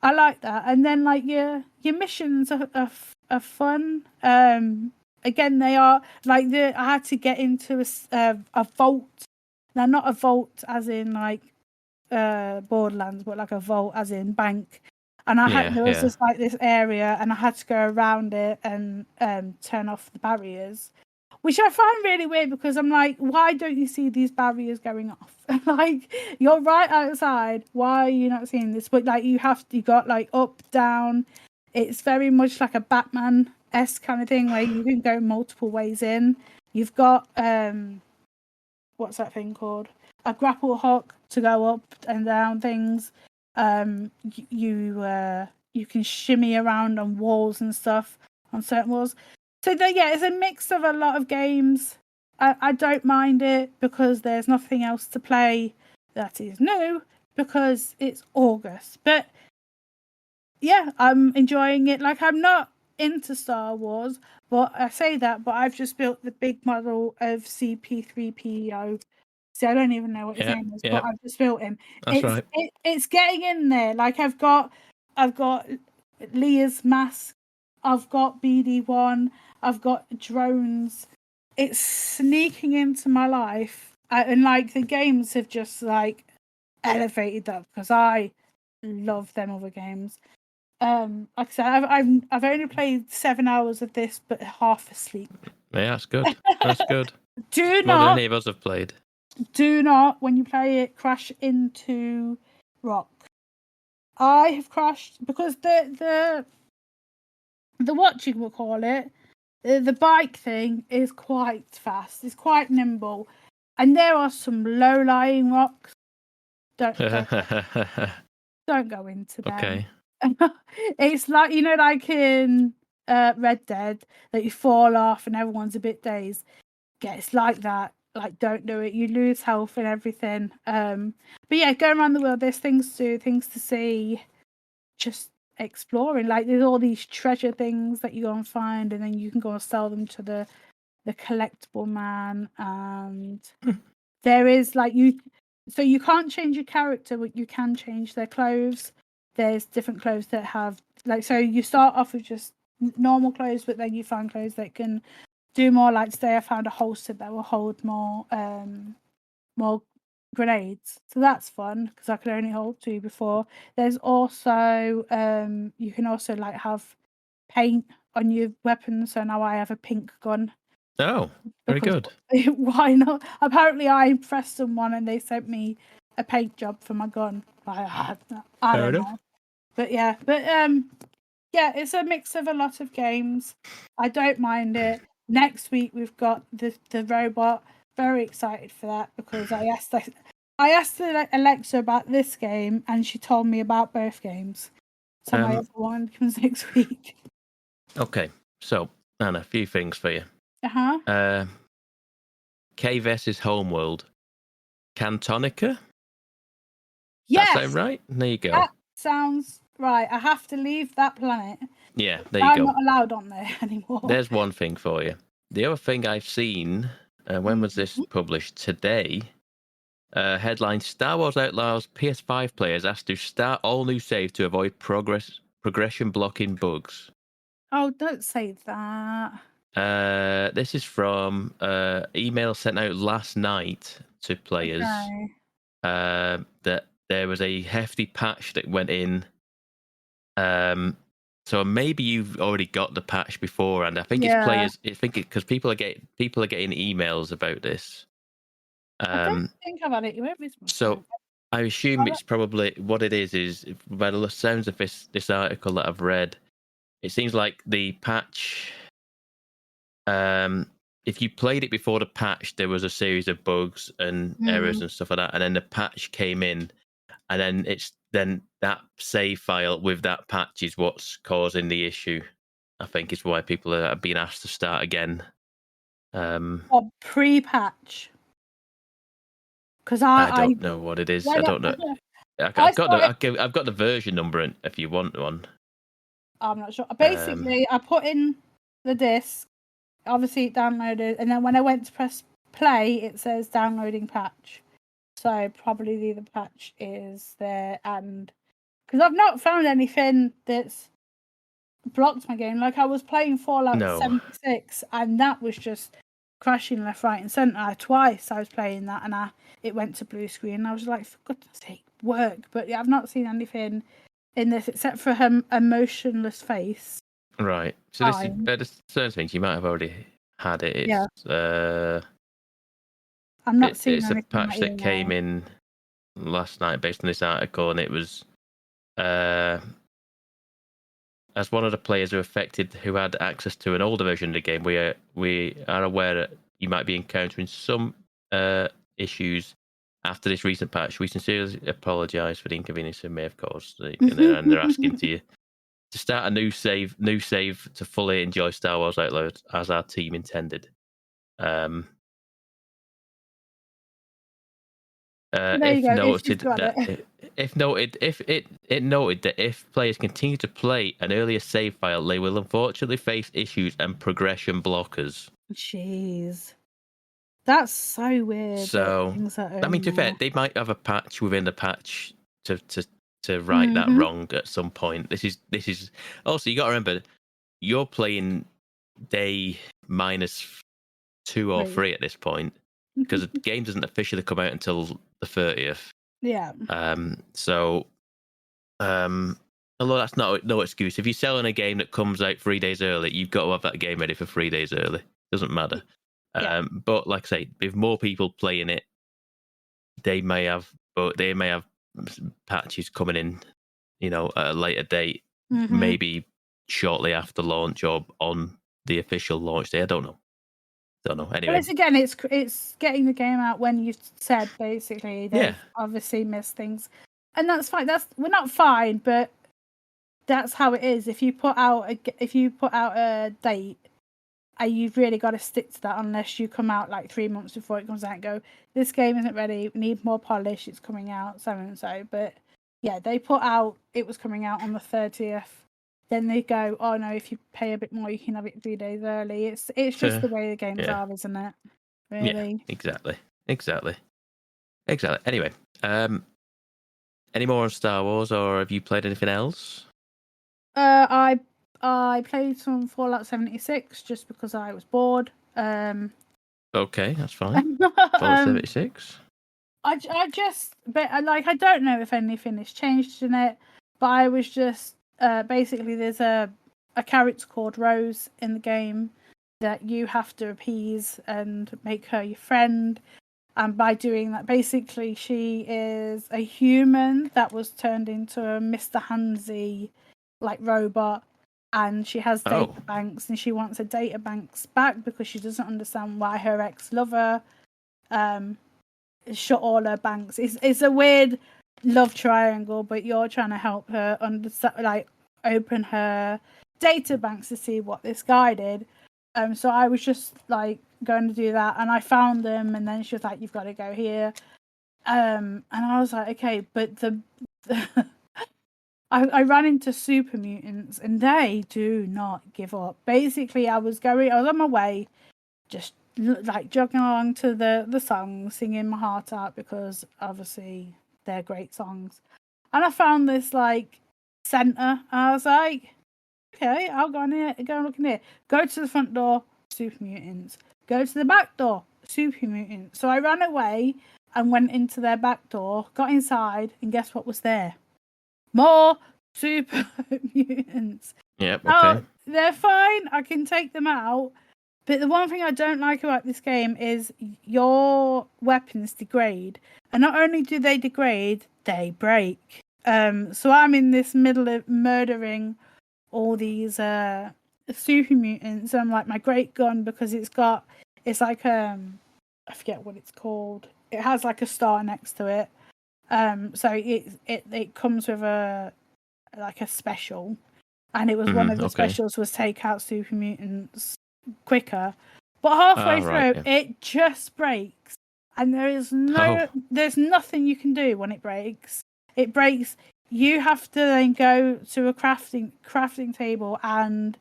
I like that. And then like your missions are fun. Again, they are like I had to get into a vault. Now, not a vault as in like Borderlands, but like a vault as in bank. And there was just like this area, and I had to go around it and turn off the barriers, which I find really weird, because I'm like, why don't you see these barriers going off? Like, you're right outside. Why are you not seeing this? But like, you got like up, down. It's very much like a Batman-esque kind of thing, where you can go multiple ways in. You've got what's that thing called? A grapple hook to go up and down things. You can shimmy around on walls and stuff, on certain walls. So it's a mix of a lot of games. I don't mind it, because there's nothing else to play that is new, because it's August. But yeah, I'm enjoying it. Like, I'm not into Star Wars, but I say that, but I've just built the big model of CP3PO. See, I don't even know what his name is, but I've just built him. That's right. It's getting in there. Like, I've got Leah's mask. I've got BD1. I've got drones. It's sneaking into my life, and like, the games have just like elevated that, because I love them other games. Like I said, I've only played 7 hours of this, but half asleep. Yeah, that's good. That's good. Do More than not. any of us have played. Do not, when you play it, crash into rock. I have crashed because the what you will call it, the bike thing is quite fast. It's quite nimble, and there are some low-lying rocks. Don't go into them. Okay. It's like, like in Red Dead, that you fall off and everyone's a bit dazed. Yeah, it's like that. Like, don't do it. You lose health and everything. But yeah, going around the world, there's things to do, things to see, just exploring. Like, there's all these treasure things that you go and find, and then you can go and sell them to the collectible man. And there is like, so you can't change your character, but you can change their clothes. There's different clothes that have, like, so you start off with just normal clothes, but then you find clothes that can do more. Like today, I found a holster that will hold more grenades, so that's fun, because I could only hold 2 before. There's also you can also like have paint on your weapons, so now I have a pink gun. Oh, very good. Why not? Apparently, I impressed someone and they sent me a paint job for my gun. I don't know. But yeah, yeah, it's a mix of a lot of games. I don't mind it. Next week we've got the robot. Very excited for that, because I asked Alexa about this game, and she told me about both games. So my other one comes next week. Okay, so Anna, a few things for you. K vs Homeworld, Cantonica. Yes, that sound right? There you go. That sounds right. I have to leave that planet. Yeah, there you go. I'm not allowed on there anymore. There's one thing for you. The other thing I've seen, when was this published? Today. Headline: Star Wars Outlaws PS5 players asked to start all new save to avoid progression blocking bugs. Oh, don't say that. This is from email sent out last night to players. Okay. That there was a hefty patch that went in. So maybe you've already got the patch before, and I think it's players. I think because people are getting emails about this. I don't think I've had it. You won't miss much. So I assume it's probably what it is by the sounds of this article that I've read, it seems like the patch. If you played it before the patch, there was a series of bugs and errors and stuff like that, and then the patch came in, and then that save file with that patch is what's causing the issue. I think is why people are being asked to start again. Or pre-patch. Because I don't know what it is. I don't know. I've got the version number in, if you want one. I'm not sure. Basically, I put in the disc. Obviously, it downloaded, and then when I went to press play, it says downloading patch. So probably the patch is there, and because I've not found anything that's blocked my game. Like I was playing Fallout 76, and that was just crashing left, right, and centre. Twice I was playing that, and it went to blue screen. And I was like, for goodness sake, work! But yeah, I've not seen anything in this except for her emotionless face. Right. So this is certain things you might have already had it. It's, I'm not seeing it's a patch that came in last night based on this article, and it was as one of the players who affected who had access to an older version of the game, we are aware that you might be encountering some issues after this recent patch. We sincerely apologise for the inconvenience it may have caused, and they're asking you to start a new save to fully enjoy Star Wars Outlaws as our team intended. If noted that if players continue to play an earlier save file, they will unfortunately face issues and progression blockers. Jeez, that's so weird. So I mean, to be fair, they might have a patch within the patch to right that wrong at some point. This is also, you got to remember, you're playing day -2 or 3 at this point, because the game doesn't officially come out until the 30th. Yeah. So although that's no excuse, if you're selling a game that comes out 3 days early, you've got to have that game ready for 3 days early. Doesn't matter. But like I say, if more people playing it, they may have patches coming in, at a later date, maybe shortly after launch or on the official launch day. I don't know. Anyway, well, it's getting the game out when you said basically they've obviously missed things, and that's fine. We're not fine, but that's how it is. If you put out a date, you've really got to stick to that, unless you come out like 3 months before it comes out and go, this game isn't ready, we need more polish, it's coming out, so and so. But yeah, they put out it was coming out on the 30th. Then they go, oh no, if you pay a bit more, you can have it 3 days early. It's just the way the games are, isn't it? Really? Yeah, exactly. Anyway, any more on Star Wars, or have you played anything else? I played some Fallout 76 just because I was bored. Okay, that's fine. Fallout 76. I don't know if anything has changed in it, but I was just basically there's a character called Rose in the game that you have to appease and make her your friend. And by doing that, basically she is a human that was turned into a Mr. Handsy robot, and she has data banks, and she wants her data banks back because she doesn't understand why her ex-lover shut all her banks. It's a weird love triangle, but you're trying to help her understand, open her data banks to see what this guy did. So I was just going to do that, and I found them, and then she was like, you've got to go here. And I was like, okay, but I ran into super mutants, and they do not give up. Basically, I was on my way, just jogging along to the songs, singing my heart out, because obviously they're great songs. And I found this center. I was like, okay, I'll go in here, go and look in here. Go to the front door, super mutants. Go to the back door, super mutants. So I ran away and went into their back door, got inside, and guess what was there? More super mutants. Yep, okay. They're fine. I can take them out. But the one thing I don't like about this game is your weapons degrade. And not only do they degrade, they break. So I'm in this middle of murdering all these super mutants. I'm like my great gun, because it's like I forget what it's called. It has like a star next to it. So it comes with a special, and it was one of the specials was take out super mutants quicker. But halfway through, it just breaks, and there's nothing you can do when it breaks. It breaks. You have to then go to a crafting table and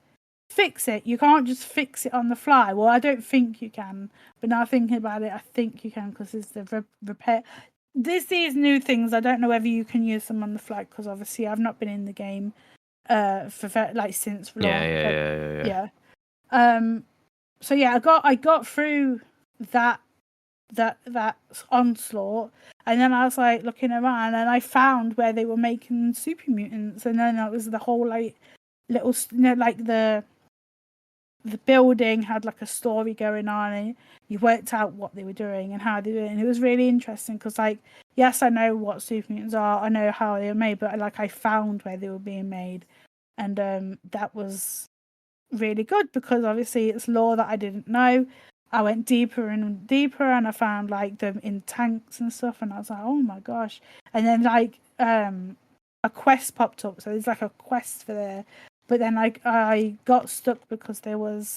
fix it. You can't just fix it on the fly. Well, I don't think you can, but now thinking about it, I think you can, because it's the repair. These new things. I don't know whether you can use them on the fly, because obviously I've not been in the game for like since launch. Yeah. So yeah, I got through that onslaught, and then I was like looking around, and I found where they were making super mutants, and then that was the whole like little, like the building had like a story going on, and you worked out what they were doing and how they were doing. And it was really interesting, because like, yes, I know what super mutants are, I know how they were made, but like I found where they were being made, and that was really good, because obviously it's lore that I didn't know. I went deeper and deeper, and I found like them in tanks and stuff, and I was like, oh my gosh. And then like a quest popped up, so there's like a quest for there, but then I got stuck because there was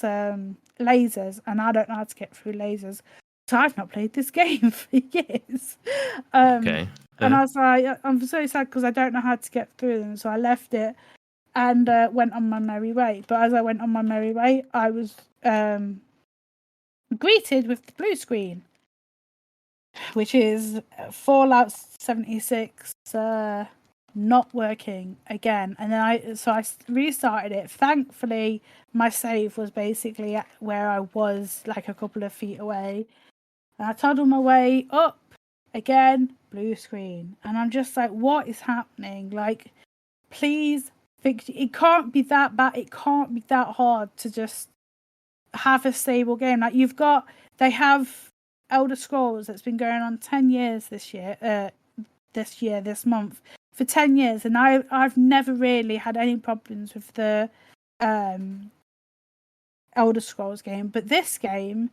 lasers, and I don't know how to get through lasers, so I've not played this game for years. And I was like, I'm so sad because I don't know how to get through them, so I left it and went on my merry way. But as I went on my merry way, I was greeted with the blue screen, which is Fallout 76 not working again. And then I restarted it. Thankfully, my save was basically at where I was, like a couple of feet away. And I toddled my way up again, blue screen. And I'm just like, what is happening? Like, please fix it. It can't be that bad. It can't be that hard to just have a stable game. Like, they have Elder Scrolls that's been going on 10 years this month, for 10 years, and I've never really had any problems with the Elder Scrolls game. But this game,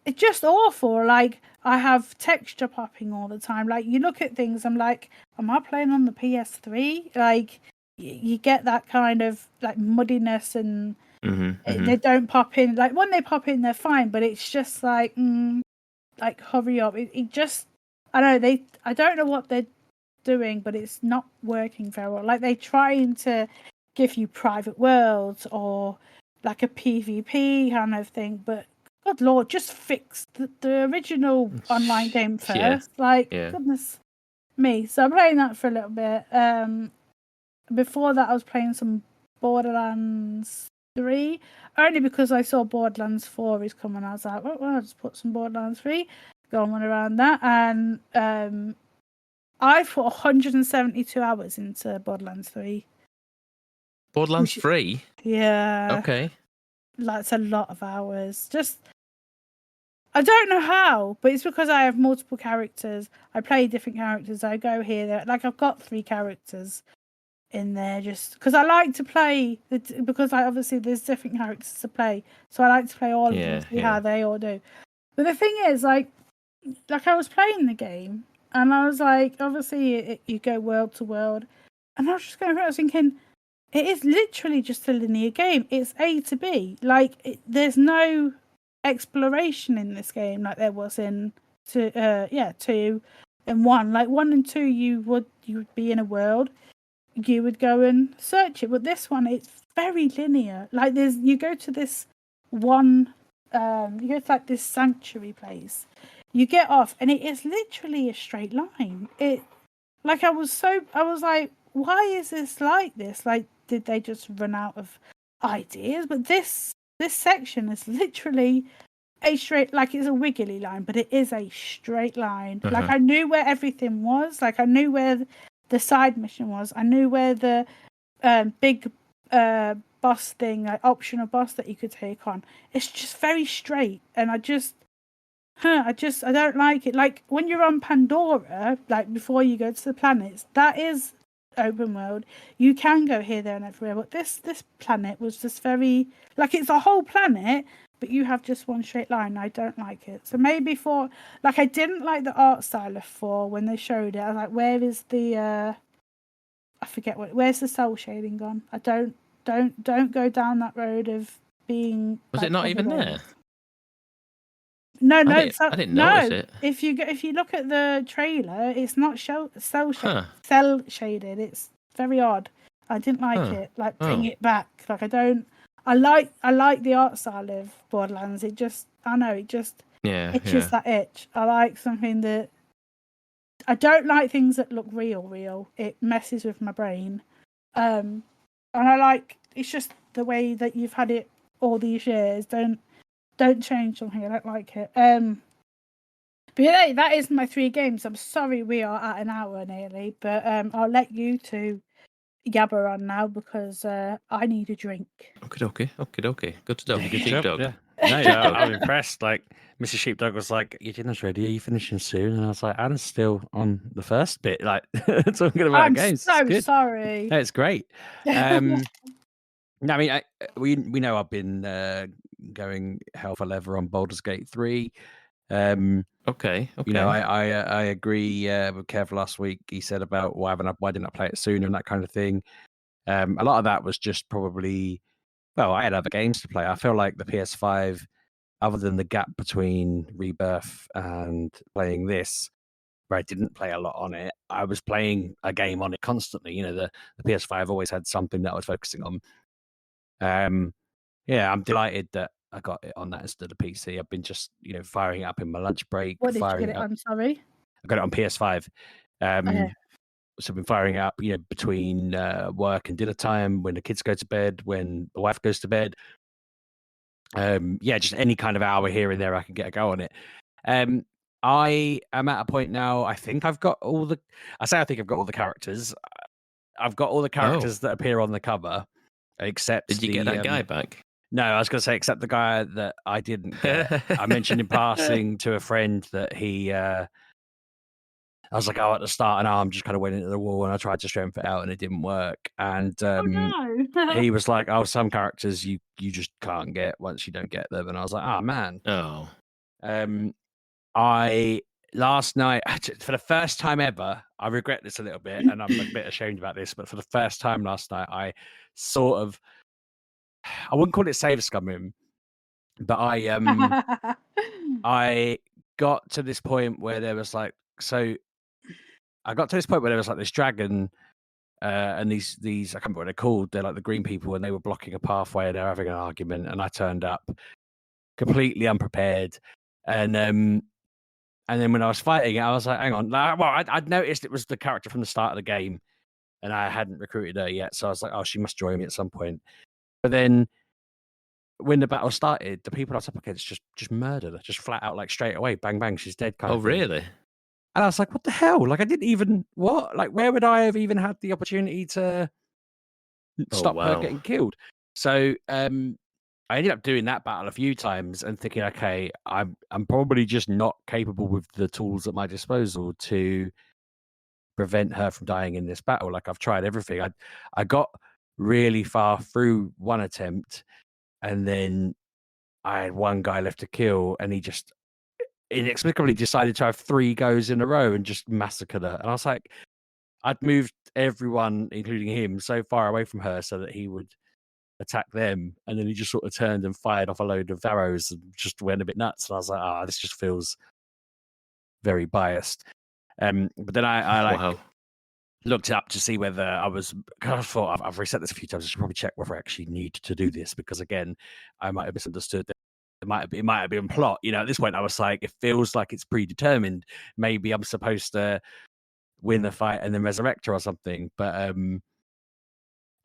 it's just awful. Like, I have texture popping all the time. Like, you look at things, I'm like, am I playing on the PS3? Like, you get that kind of like muddiness, and they don't pop in. Like, when they pop in, they're fine, but it's just like, like, hurry up. It just, I don't know, I don't know what they're doing, but it's not working very well. Like, they're trying to give you private worlds or like a PvP kind of thing, but good lord, just fix the original online game first. Goodness me. So I'm playing that for a little bit. Before that, I was playing some Borderlands 3, only because I saw Borderlands 4 is coming. I was like, well, I'll just put some Borderlands 3, go on around that. And I put 172 hours into Borderlands 3. Borderlands 3? Yeah. Okay. That's a lot of hours. Just, I don't know how, but it's because I have multiple characters. I play different characters. I go here, there. Like, I've got 3 characters in there, just because I like to play, because obviously there's different characters to play, so I like to play all of them, see how they all do. But the thing is, like I was playing the game, and I was like, obviously you go world to world, and I was just going through, I was thinking, it is literally just a linear game. It's A to B. Like, there's no exploration in this game like there was in 2 and 1. Like 1 and 2, you would be in a world, you would go and search it, but this one, it's very linear. Like, you go to this one, you go to like this sanctuary place, you get off, and it is literally a straight line. I was like, why is this like this? Like, did they just run out of ideas? But this section is literally a straight, like, it's a wiggly line, but it is a straight line. Like, I knew where everything was. Like, I knew where the side mission was. I knew where the big boss boss thing, like optional boss that you could take on. It's just very straight, and I don't like it. Like when you're on Pandora, like before you go to the planets, that is open world. You can go here, there, and everywhere. But this planet was just very like it's a whole planet, but you have just one straight line. I don't like it. So maybe for like I didn't like the art style of 4 when they showed it. I was like, where is the I forget where's the cell shading gone? I don't go down that road of being. Was like, it not even there? No, I didn't notice it. If you look at the trailer, it's not cell shaded. It's very odd. I didn't like it. Like bring it back. Like I don't. I like the art style of Borderlands. It just itches that itch. I like something that. I don't like things that look real. It messes with my brain. And I like it's just the way that you've had it all these years. Don't change something. I don't like it. But yeah, that is my 3 games. I'm sorry we are at an hour nearly, but I'll let you two yabber on now because I need a drink. Okay. Good stuff. Good Sheepdog. job, yeah. No, I'm impressed. Like Mr. Sheepdog was like, "Your dinner's ready. Are you finishing soon?" And I was like, "I'm still on the first bit, like talking about I'm games." so it's good. sorry. No, it's great. No, I mean, we know I've been going hell for leather on Baldur's Gate 3. Okay. You know, I agree with Kev last week. He said about why didn't I play it sooner and that kind of thing. A lot of that was just probably, well, I had other games to play. I feel like the PS5, other than the gap between Rebirth and playing this, where I didn't play a lot on it, I was playing a game on it constantly. You know, the PS5 always had something that I was focusing on. Yeah, I'm delighted that I got it on that instead of PC. I've been just, firing it up in my lunch break. What did you get it on? Sorry, I got it on PS5. Okay. So I've been firing it up, between work and dinner time, when the kids go to bed, when the wife goes to bed. Just any kind of hour here and there, I can get a go on it. I am at a point now. I think I've got all the. I think I've got all the characters. I've got all the characters that appear on the cover, except. Did you get that guy back? No, I was going to say, except the guy that I didn't get. I mentioned in passing to a friend that he. I was like, at the start, and arm just kind of went into the wall, and I tried to strengthen it out, and it didn't work. And he was like, "Oh, some characters you just can't get once you don't get them." And I was like, "Oh man." Oh. I last night, for the first time ever, I regret this a little bit, and I'm a bit ashamed about this, but for the first time last night, I sort of, I wouldn't call it save scumming, but I got to this point where there was like, I got to this point where there was like this dragon, and these I can't remember what they're called. They're like the green people, and they were blocking a pathway, and they're having an argument, and I turned up completely unprepared, and then when I was fighting it, I was like, hang on. Well, I'd noticed it was the character from the start of the game, and I hadn't recruited her yet, so I was like, oh, she must join me at some point. But then when the battle started, the people I was up against just murdered her, just flat out, like straight away, bang, bang, she's dead. Oh, really? And I was like, what the hell? Like, I didn't even, what? Like, where would I have even had the opportunity to stop her getting killed? So I ended up doing that battle a few times and thinking, okay, I'm probably just not capable with the tools at my disposal to prevent her from dying in this battle. Like, I've tried everything. I got really far through one attempt, and then I had one guy left to kill, and he just inexplicably decided to have 3 goes in a row and just massacred her. And I was like, I'd moved everyone, including him, so far away from her so that he would attack them, and then he just sort of turned and fired off a load of arrows and just went a bit nuts. And I was like, this just feels very biased. But then I looked up to see whether I thought I've reset this a few times. I should probably check whether I actually need to do this, because again, I might have misunderstood. It might have been plot. At this point, I was like, it feels like it's predetermined. Maybe I'm supposed to win the fight and then resurrect her or something. But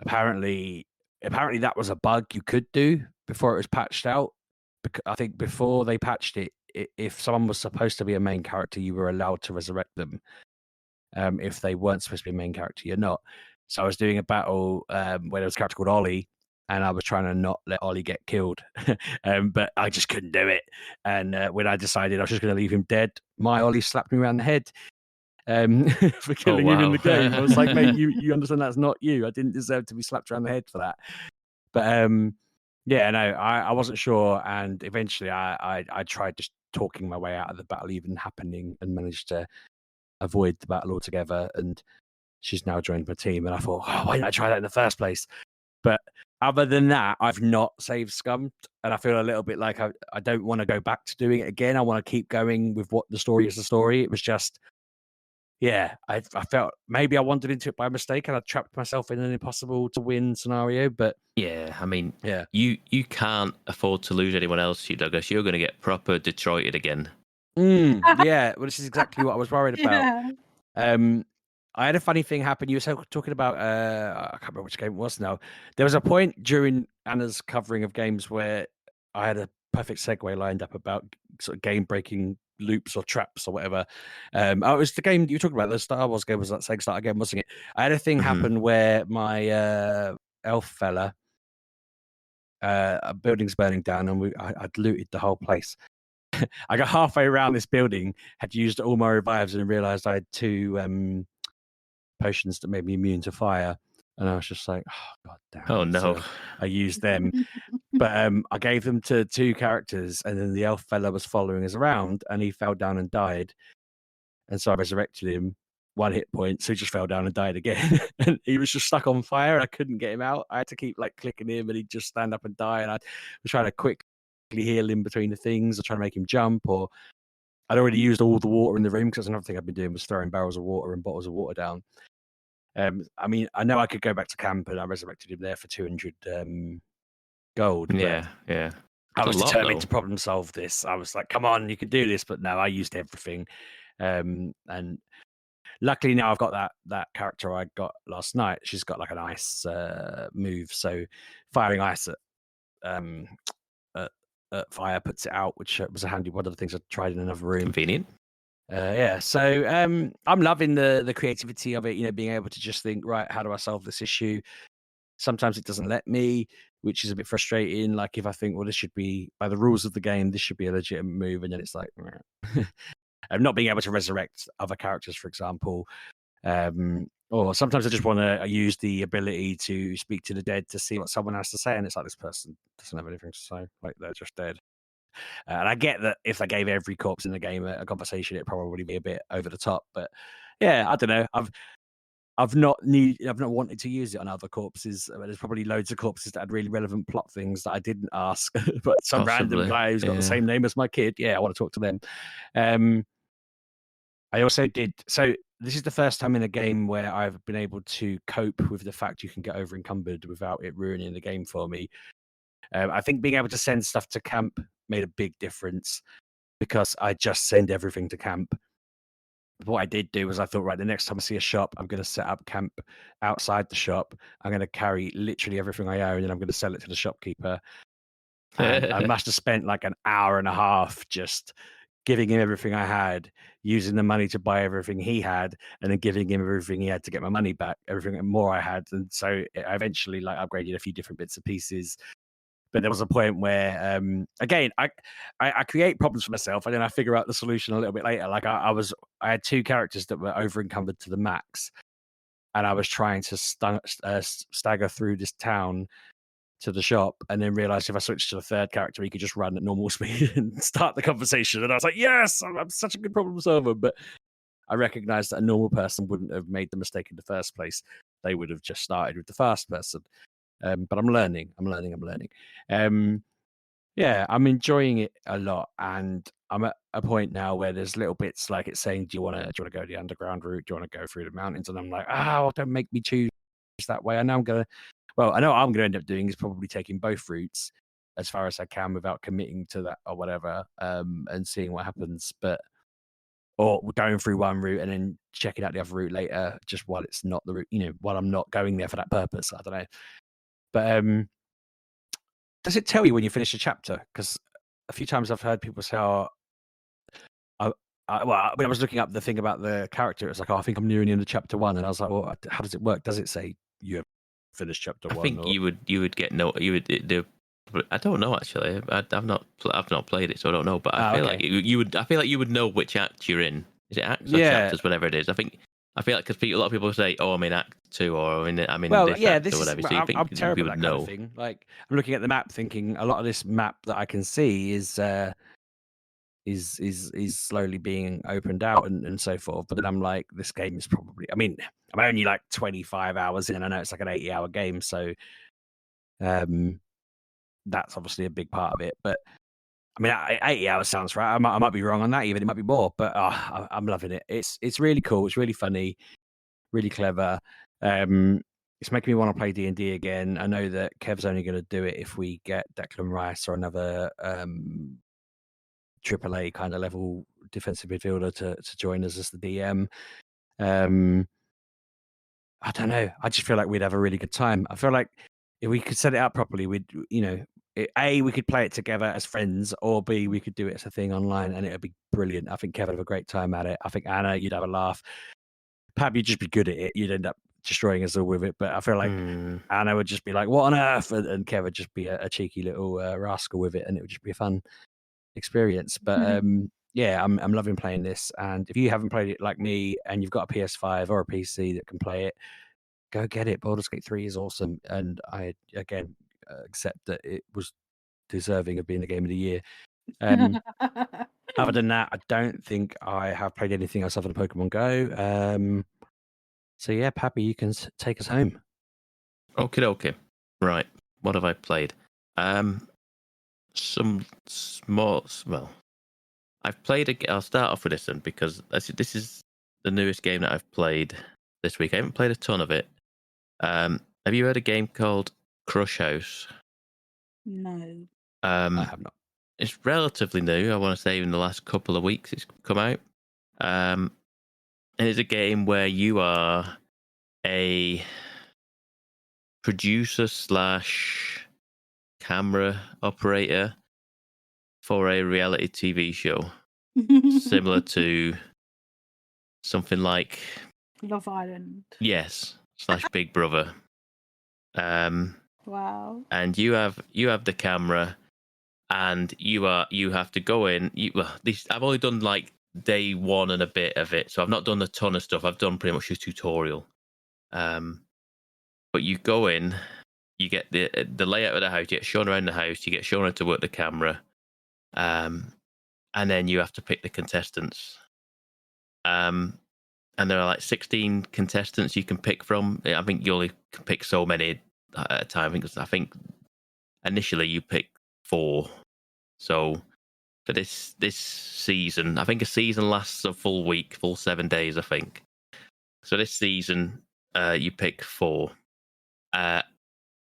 apparently that was a bug you could do before it was patched out. I think before they patched it, if someone was supposed to be a main character, you were allowed to resurrect them. If they weren't supposed to be a main character, you're not. So I was doing a battle where there was a character called Ollie, and I was trying to not let Ollie get killed, but I just couldn't do it. And when I decided I was just going to leave him dead, my Ollie slapped me around the head for killing him in the game. I was like, mate, you understand that's not you. I didn't deserve to be slapped around the head for that. But yeah, no, I wasn't sure, and eventually I tried just talking my way out of the battle even happening, and managed to avoid the battle altogether. And she's now joined my team, and I thought, oh, why didn't I try that in the first place? But other than that, I've not saved scum, and I feel a little bit like I don't want to go back to doing it again. I want to keep going with what the story is. The story. It was just, yeah, I felt maybe I wandered into it by mistake, and I trapped myself in an impossible to win scenario. But yeah, I mean, yeah, you can't afford to lose anyone else, Sheepdog, else you're going to get proper Detroited again. Yeah, well, this is exactly what I was worried about. Yeah. I had a funny thing happen. You were talking about I can't remember which game it was now. There was a point during Anna's covering of games where I had a perfect segue lined up about sort of game breaking loops or traps or whatever. It was the game you were talking about, the Star Wars game, was that Sega Starter game, wasn't it? I had a thing happen where my elf fella, a building's burning down, and I'd looted the whole place. I got halfway around this building, had used all my revives, and realized I had 2 potions that made me immune to fire, and I was just like, oh god damn it. Oh no. So I used them, but I gave them to 2 characters, and then the elf fella was following us around, and he fell down and died, and so I resurrected him, 1 hit point, so he just fell down and died again. And he was just stuck on fire, and I couldn't get him out. I had to keep like clicking him, and he'd just stand up and die, and I was trying to quickly heal him between the things, or trying to make him jump, or I'd already used all the water in the room, because another thing I've been doing was throwing barrels of water and bottles of water down. I mean, I know I could go back to camp, and I resurrected him there for 200 gold. Yeah. I was determined though. to problem solve this. I was like, come on, you can do this. But no, I used everything. And luckily now I've got that character I got last night. She's got like an ice move. So firing ice at fire puts it out, which was a handy one of the things I tried in another room. Convenient. Yeah, so I'm loving the creativity of it, you know, being able to just think, right, how do I solve this issue? Sometimes it doesn't let me, which is a bit frustrating. Like if I think, well, this should be, by the rules of the game, this should be a legitimate move, and then it's like, I'm not being able to resurrect other characters, for example. Or sometimes I just want to use the ability to speak to the dead to see what someone has to say, and it's like, this person doesn't have anything to say, like they're just dead. And I get that if I gave every corpse in the game a conversation, it'd probably be a bit over the top. But yeah, I don't know. I've not wanted to use it on other corpses. There's probably loads of corpses that had really relevant plot things that I didn't ask, but some random guy who's got the same name as my kid, yeah, I want to talk to them. I also did. So this is the first time in a game where I've been able to cope with the fact you can get over encumbered without it ruining the game for me. I think being able to send stuff to camp made a big difference, because I just send everything to camp. What I did do was I thought, right, the next time I see a shop, I'm going to set up camp outside the shop. I'm going to carry literally everything I own, and I'm going to sell it to the shopkeeper. And I must have spent like an hour and a half just giving him everything I had, using the money to buy everything he had, and then giving him everything he had to get my money back, everything more I had. And so I eventually like upgraded a few different bits and pieces. But there was a point where, again, I create problems for myself, and then I figure out the solution a little bit later. Like I had 2 characters that were over encumbered to the max, and I was trying to stagger through this town to the shop, and then realized if I switched to the 3rd character, he could just run at normal speed and start the conversation. And I was like, yes, I'm such a good problem solver. But I recognized that a normal person wouldn't have made the mistake in the first place. They would have just started with the fast person. But I'm learning. Yeah, I'm enjoying it a lot, and I'm at a point now where there's little bits like it's saying, do you want to go the underground route? Do you want to go through the mountains? And I'm like, well, don't make me choose that way. I know what I'm gonna end up doing is probably taking both routes as far as I can without committing to that or whatever, and seeing what happens. Or going through one route and then checking out the other route later, just while it's not the route, while I'm not going there for that purpose. I don't know. But does it tell you when you finish a chapter? Because a few times I've heard people say, when I was looking up the thing about the character, it's like, I think I'm nearing the end of chapter 1. And I was like, well, how does it work? Does it say you have finish chapter I 1. think you would get no. You would do. I don't know actually. I've not played it, so I don't know. But I feel like you would. I feel like you would know which act you're in. Is it acts or chapters, whatever it is? I feel like because a lot of people say, "Oh, I'm in Act 2," or "I'm in this act," or whatever. So you think I'm terrible at that kind know. of thing. Like I'm looking at the map, thinking a lot of this map that I can see is slowly being opened out and so forth. But then I'm like, this game is probably. I mean, I'm only like 25 hours in. I know it's like an 80-hour game, so that's obviously a big part of it. But I mean, 80 hours sounds right. I might be wrong on that. Even it might be more. But I'm loving it. It's really cool. It's really funny, really clever. It's making me want to play D&D again. I know that Kev's only going to do it if we get Declan Rice or another AAA kind of level defensive midfielder to join us as the DM. I don't know. I just feel like we'd have a really good time. I feel like if we could set it up properly, we could play it together as friends, or B, we could do it as a thing online, and it would be brilliant. I think Kev would have a great time at it. I think Anna, you'd have a laugh. Pab, you'd just be good at it. You'd end up destroying us all with it. But I feel like Anna would just be like, "What on earth?" and Kev would just be a cheeky little rascal with it, and it would just be a fun experience. But yeah, I'm loving playing this. And if you haven't played it like me, and you've got a PS5 or a PC that can play it, go get it. Baldur's Gate 3 is awesome, and I again accept that it was deserving of being the game of the year. Other than that, I don't think I have played anything else other than Pokemon Go. So yeah, Pappy, you can take us home. Okay. Right. What have I played? Some small. Well, I've played. I'll start off with this one because this is the newest game that I've played this week. I haven't played a ton of it. Have you heard a game called Crush House? No. I have not. It's relatively new. I want to say in the last couple of weeks it's come out. And it's a game where you are a producer / camera operator for a reality TV show, similar to something like Love Island. Yes, / Big Brother. Wow. And you have the camera, and you have to go in. I've only done like day one and a bit of it, so I've not done a ton of stuff. I've done pretty much a tutorial. But you go in, you get the layout of the house, you get shown around the house, you get shown how to work the camera, and then you have to pick the contestants. And there are like 16 contestants you can pick from. I think you only can pick so many at a time. I think initially you pick 4. So for this season, I think a season lasts a full week, full 7 days, I think. So this season, you pick 4. And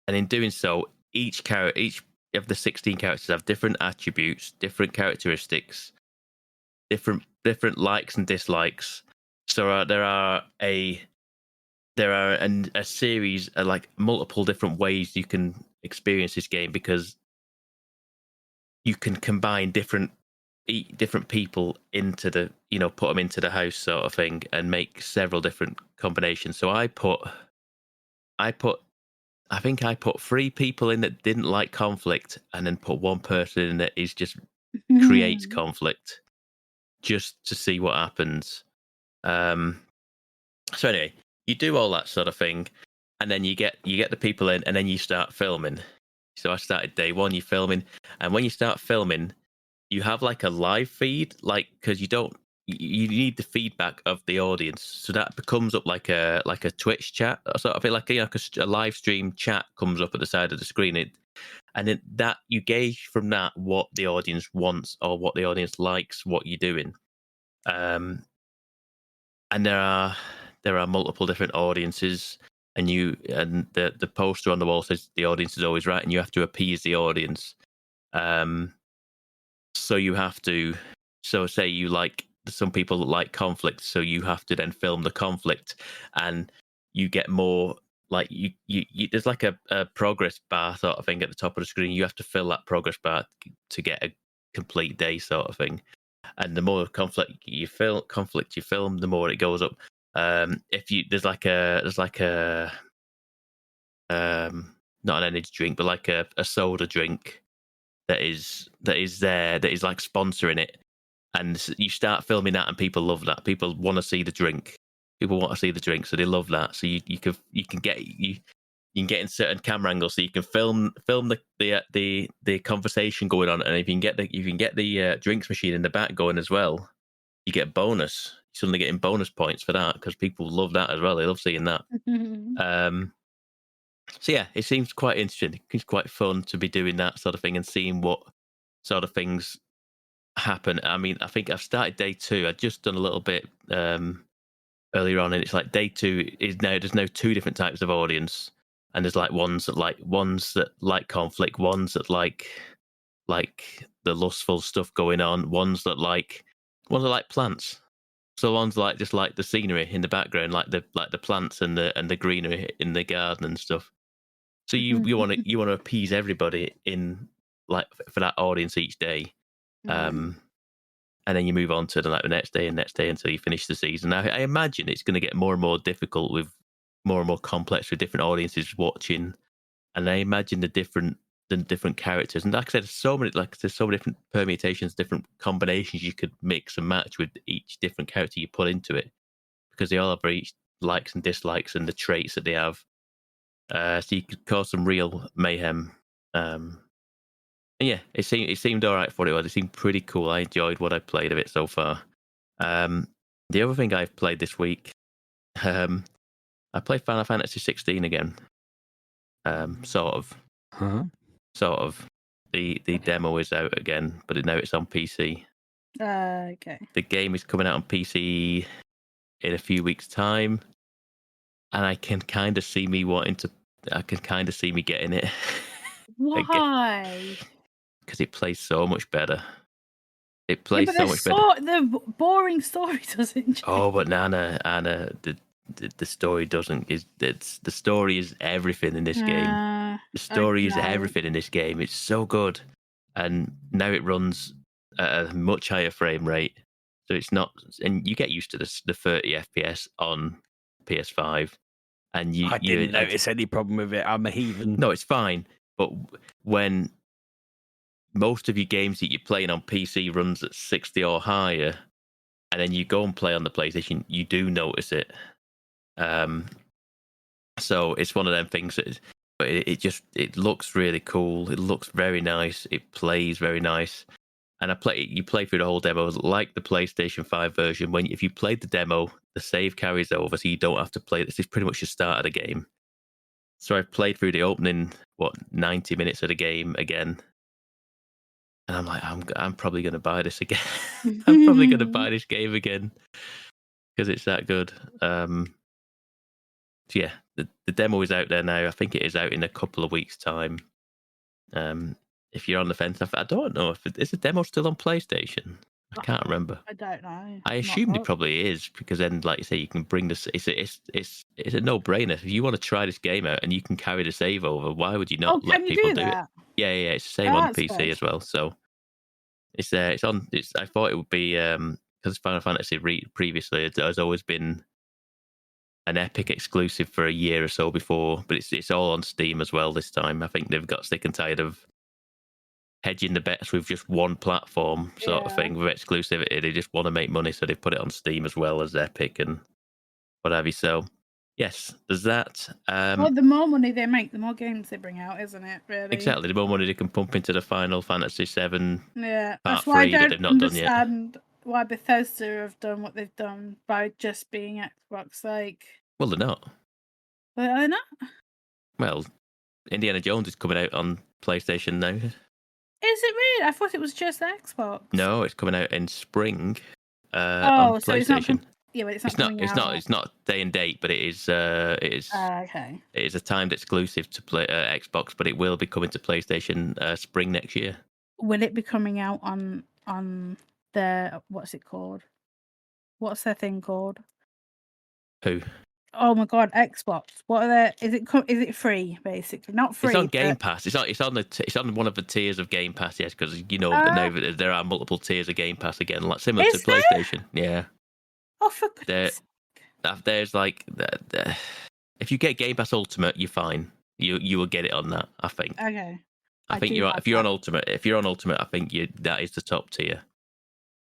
in doing so, each of the 16 characters have different attributes, different characteristics, different likes and dislikes. So there are a series of like multiple different ways you can experience this game, because you can combine different people into the, put them into the house sort of thing, and make several different combinations. So I think I put 3 people in that didn't like conflict, and then put 1 person in that is just creates conflict, just to see what happens. So anyway, you do all that sort of thing, and then you get the people in, and then you start filming. So I started day 1, you're filming, and when you start filming, you have like a live feed, like, because you need the feedback of the audience, so that becomes up like a Twitch chat. So I feel like a live stream chat comes up at the side of the screen, and then that you gauge from that what the audience wants or what the audience likes, what you're doing. And there are multiple different audiences, and the poster on the wall says the audience is always right, and you have to appease the audience. So you have to. So say you like some people that like conflict, so you have to then film the conflict, and you get more like you there's like a progress bar sort of thing at the top of the screen. You have to fill that progress bar to get a complete day sort of thing. And the more conflict you film, the more it goes up. If you there's like a not an energy drink, but like a soda drink that is there, that is like sponsoring it. And you start filming that, and people love that. People want to see the drink. People want to see the drink, so they love that. So you can get in certain camera angles, so you can film the conversation going on, and if you can get the drinks machine in the back going as well, you get a bonus. You're suddenly getting bonus points for that, because people love that as well. They love seeing that. So yeah, it seems quite interesting. It's quite fun to be doing that sort of thing and seeing what sort of things happen. I mean, I think I've started day 2. I'd just done a little bit earlier on, and it's like day 2 is now there's now 2 different types of audience, and there's like ones that like conflict, ones that like the lustful stuff going on, ones that like plants. So ones like just like the scenery in the background, like the plants and the greenery in the garden and stuff. So you want to appease everybody in like for that audience each day. And then you move on to the next day until you finish the season. Now, I imagine it's going to get more and more difficult with more and more complex with different audiences watching. And I imagine the different characters. And like I said, there's so many different permutations, different combinations you could mix and match with each different character you put into it, because they all have each likes and dislikes and the traits that they have. So you could cause some real mayhem. And yeah, it seemed all right for it. It seemed pretty cool. I enjoyed what I played of it so far. The other thing I've played this week, I played Final Fantasy 16 again. Sort of. The demo is out again, but now it's on PC. Okay. The game is coming out on PC in a few weeks' time, and I can kind of see me getting it. Why? Because it plays so much better. It plays so much better. The boring story doesn't change. Oh, but Anna, the story doesn't. The story is everything in this game. The story is everything in this game. It's so good, and now it runs at a much higher frame rate. So it's not, and you get used to the 30 FPS on PS5, and I didn't notice any problem with it. I'm a heathen. No, it's fine. But when most of your games that you're playing on PC runs at 60 or higher, and then you go and play on the PlayStation, you do notice it. So it's one of them things but it looks really cool. It looks very nice. It plays very nice. And you play through the whole demo like the PlayStation 5 version. If you played the demo, the save carries over, so you don't have to play. This is pretty much the start of the game. So I've played through the opening 90 minutes of the game again. And I'm like, I'm probably going to buy this again. I'm probably going to buy this game again because it's that good. So yeah, the demo is out there now. I think it is out in a couple of weeks' time. If you're on the fence, I don't know is the demo still on PlayStation. I can't remember. I don't know. I assumed it probably is, because then, like you say, you can bring this. It's a no-brainer. If you want to try this game out and you can carry the save over, why would you not let people do it? Yeah, it's the same on PC as well. So it's there. It's on. I thought it would be because Final Fantasy previously it has always been an Epic exclusive for a year or so before, but it's all on Steam as well this time. I think they've got sick and tired of hedging the bets with just one platform sort of thing with exclusivity. They just want to make money, so they put it on Steam as well as Epic and what have you. So yes, there's that. Well, the more money they make, the more games they bring out, isn't it? Really? Exactly. The more money they can pump into the Final Fantasy 7 Part 3 that they've not done yet. Understand why Bethesda have done what they've done by just being Xbox. Well, they're not. Are they not? Well, Indiana Jones is coming out on PlayStation now. Is it really? I thought it was just Xbox. No, it's coming out in spring on PlayStation. So it's not. But it's not. It's not day and date, but it is. Okay. It is a timed exclusive to play Xbox, but it will be coming to PlayStation spring next year. Will it be coming out on the what's it called? What's their thing called? Who? Oh my god, Xbox. What are they? Is it free? Basically, not free. It's on Game Pass. It's on one of the tiers of Game Pass. Yes, because now there are multiple tiers of Game Pass again, like similar to PlayStation. Yeah. Oh, for goodness. There's like if you get Game Pass Ultimate, you're fine. You will get it on that. I think. Okay. I think if you're on Ultimate, I think that is the top tier.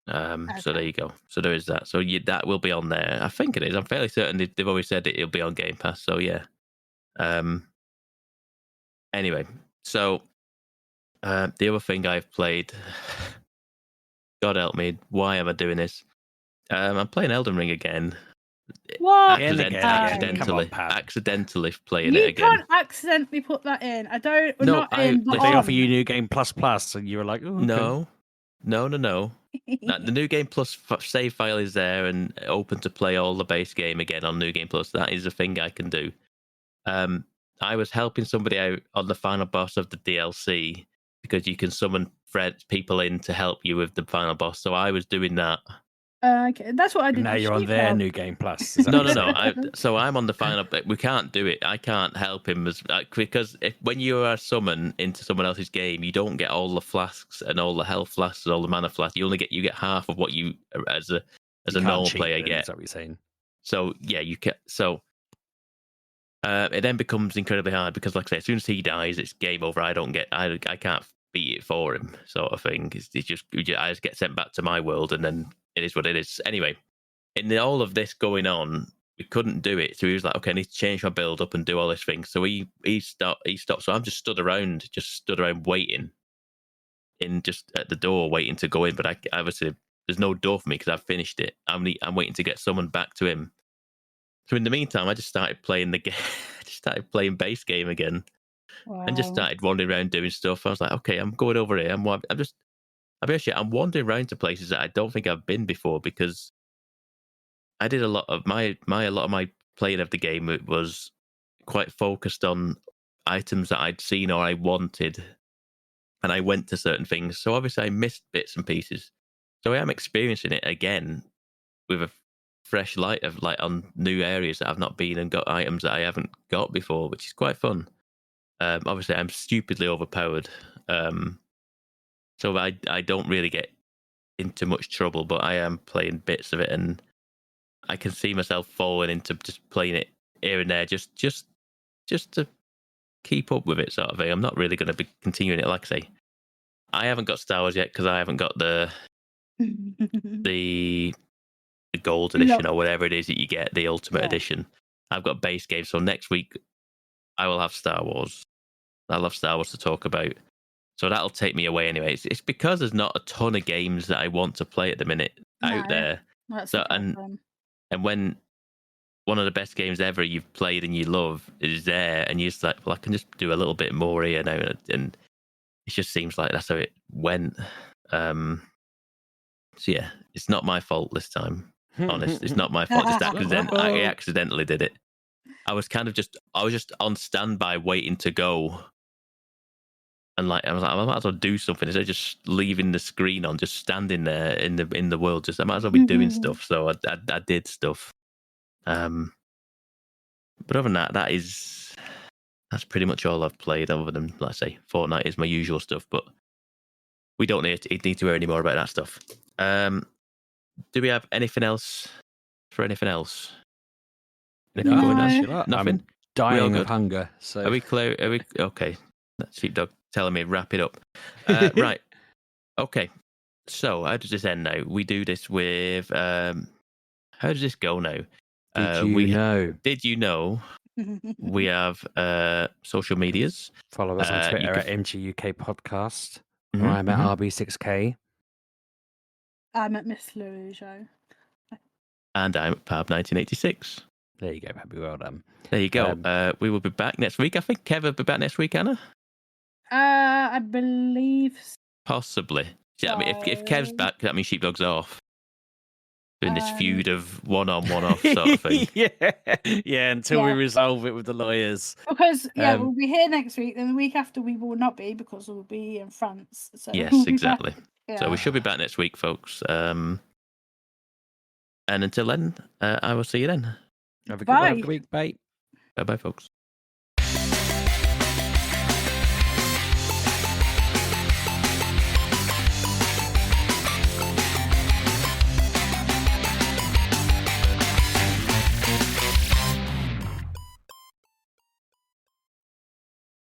So there you go. So there is that. So that will be on there. I think it is. I'm fairly certain they've always said it'll be on Game Pass. So yeah. Anyway, so the other thing I've played, God help me, why am I doing this? I'm playing Elden Ring again. What? Accidentally playing it You again. can't accidentally put that in. I don't. No, they offer you New Game Plus, and you were like, oh, okay. No. The New Game Plus save file is there and open to play all the base game again on New Game Plus. That is a thing I can do. I was helping somebody out on the final boss of the DLC because you can summon people in to help you with the final boss. So I was doing that. Okay, that's what I did. Now you're on their New Game Plus. No. So I'm on the final. We can't do it. I can't help him because when you are summoned into someone else's game, you don't get all the flasks and all the health flasks and all the mana flasks. You get half of what you as a normal player get. Is that what you're saying? So yeah, you can. So it then becomes incredibly hard because, like I say, as soon as he dies, it's game over. I can't beat it for him, sort of thing. I just get sent back to my world, and then it is what it is. Anyway, in all of this going on, we couldn't do it. So he was like, "Okay, I need to change my build up and do all this thing." So he stopped. So I'm just stood around waiting, just at the door, waiting to go in. But I obviously there's no door for me because I've finished it. I'm waiting to get summoned back to him. So in the meantime, I just started playing the game. I just started playing base game again, and just started wandering around doing stuff. I was like, "Okay, I'm going over here. I'm wandering around to places that I don't think I've been before because I did a lot of my playing of the game. It was quite focused on items that I'd seen or I wanted, and I went to certain things. So obviously I missed bits and pieces. So I am experiencing it again with a fresh light on new areas that I've not been and got items that I haven't got before, which is quite fun. Obviously I'm stupidly overpowered. So I don't really get into much trouble, but I am playing bits of it, and I can see myself falling into just playing it here and there, just to keep up with it, sort of thing. I'm not really going to be continuing it. Like I say, I haven't got Star Wars yet because I haven't got the gold edition or whatever it is that you get, the ultimate edition. I've got base game, so next week I will have Star Wars. I'll have Star Wars to talk about. So that'll take me away anyway. It's because there's not a ton of games that I want to play at the minute out there. That's and when one of the best games ever you've played and you love is there, and you're just like, well, I can just do a little bit more here now, and it just seems like that's how it went. So yeah, it's not my fault this time. Honest, it's not my fault. I accidentally did it. I was just on standby waiting to go. And I was like, I might as well do something instead of just leaving the screen on, just standing there in the world. I might as well be doing stuff. So I did stuff. But other than that's pretty much all I've played. Other than, let's say, Fortnite is my usual stuff. But we don't need to hear any more about that stuff. Do we have anything else for anything else? Anything going on? Nothing. I'm dying of hunger. So are we clear? Are we okay? That's Sheepdog telling me wrap it up. Right. Okay. So how does this end now? We do this with how does this go now? Did you know we have social medias? Follow us on Twitter at Mgukpodcast. I'm at RB6K. I'm at Miss Louiseau. And I'm at Pab1986. There you go, Pabby. Well done. There you go. We will be back next week. I think Kev will be back next week, Anna. I believe so. Possibly. Yeah, I mean, if Kev's back, that means Sheepdog's off. Doing this feud of one-on, one-off sort of thing. yeah, until we resolve it with the lawyers. Because, we'll be here next week, and the week after we will not be because we'll be in France. So yes, exactly. So we should be back next week, folks. And until then, I will see you then. Have a good week. Bye. Bye-bye, folks.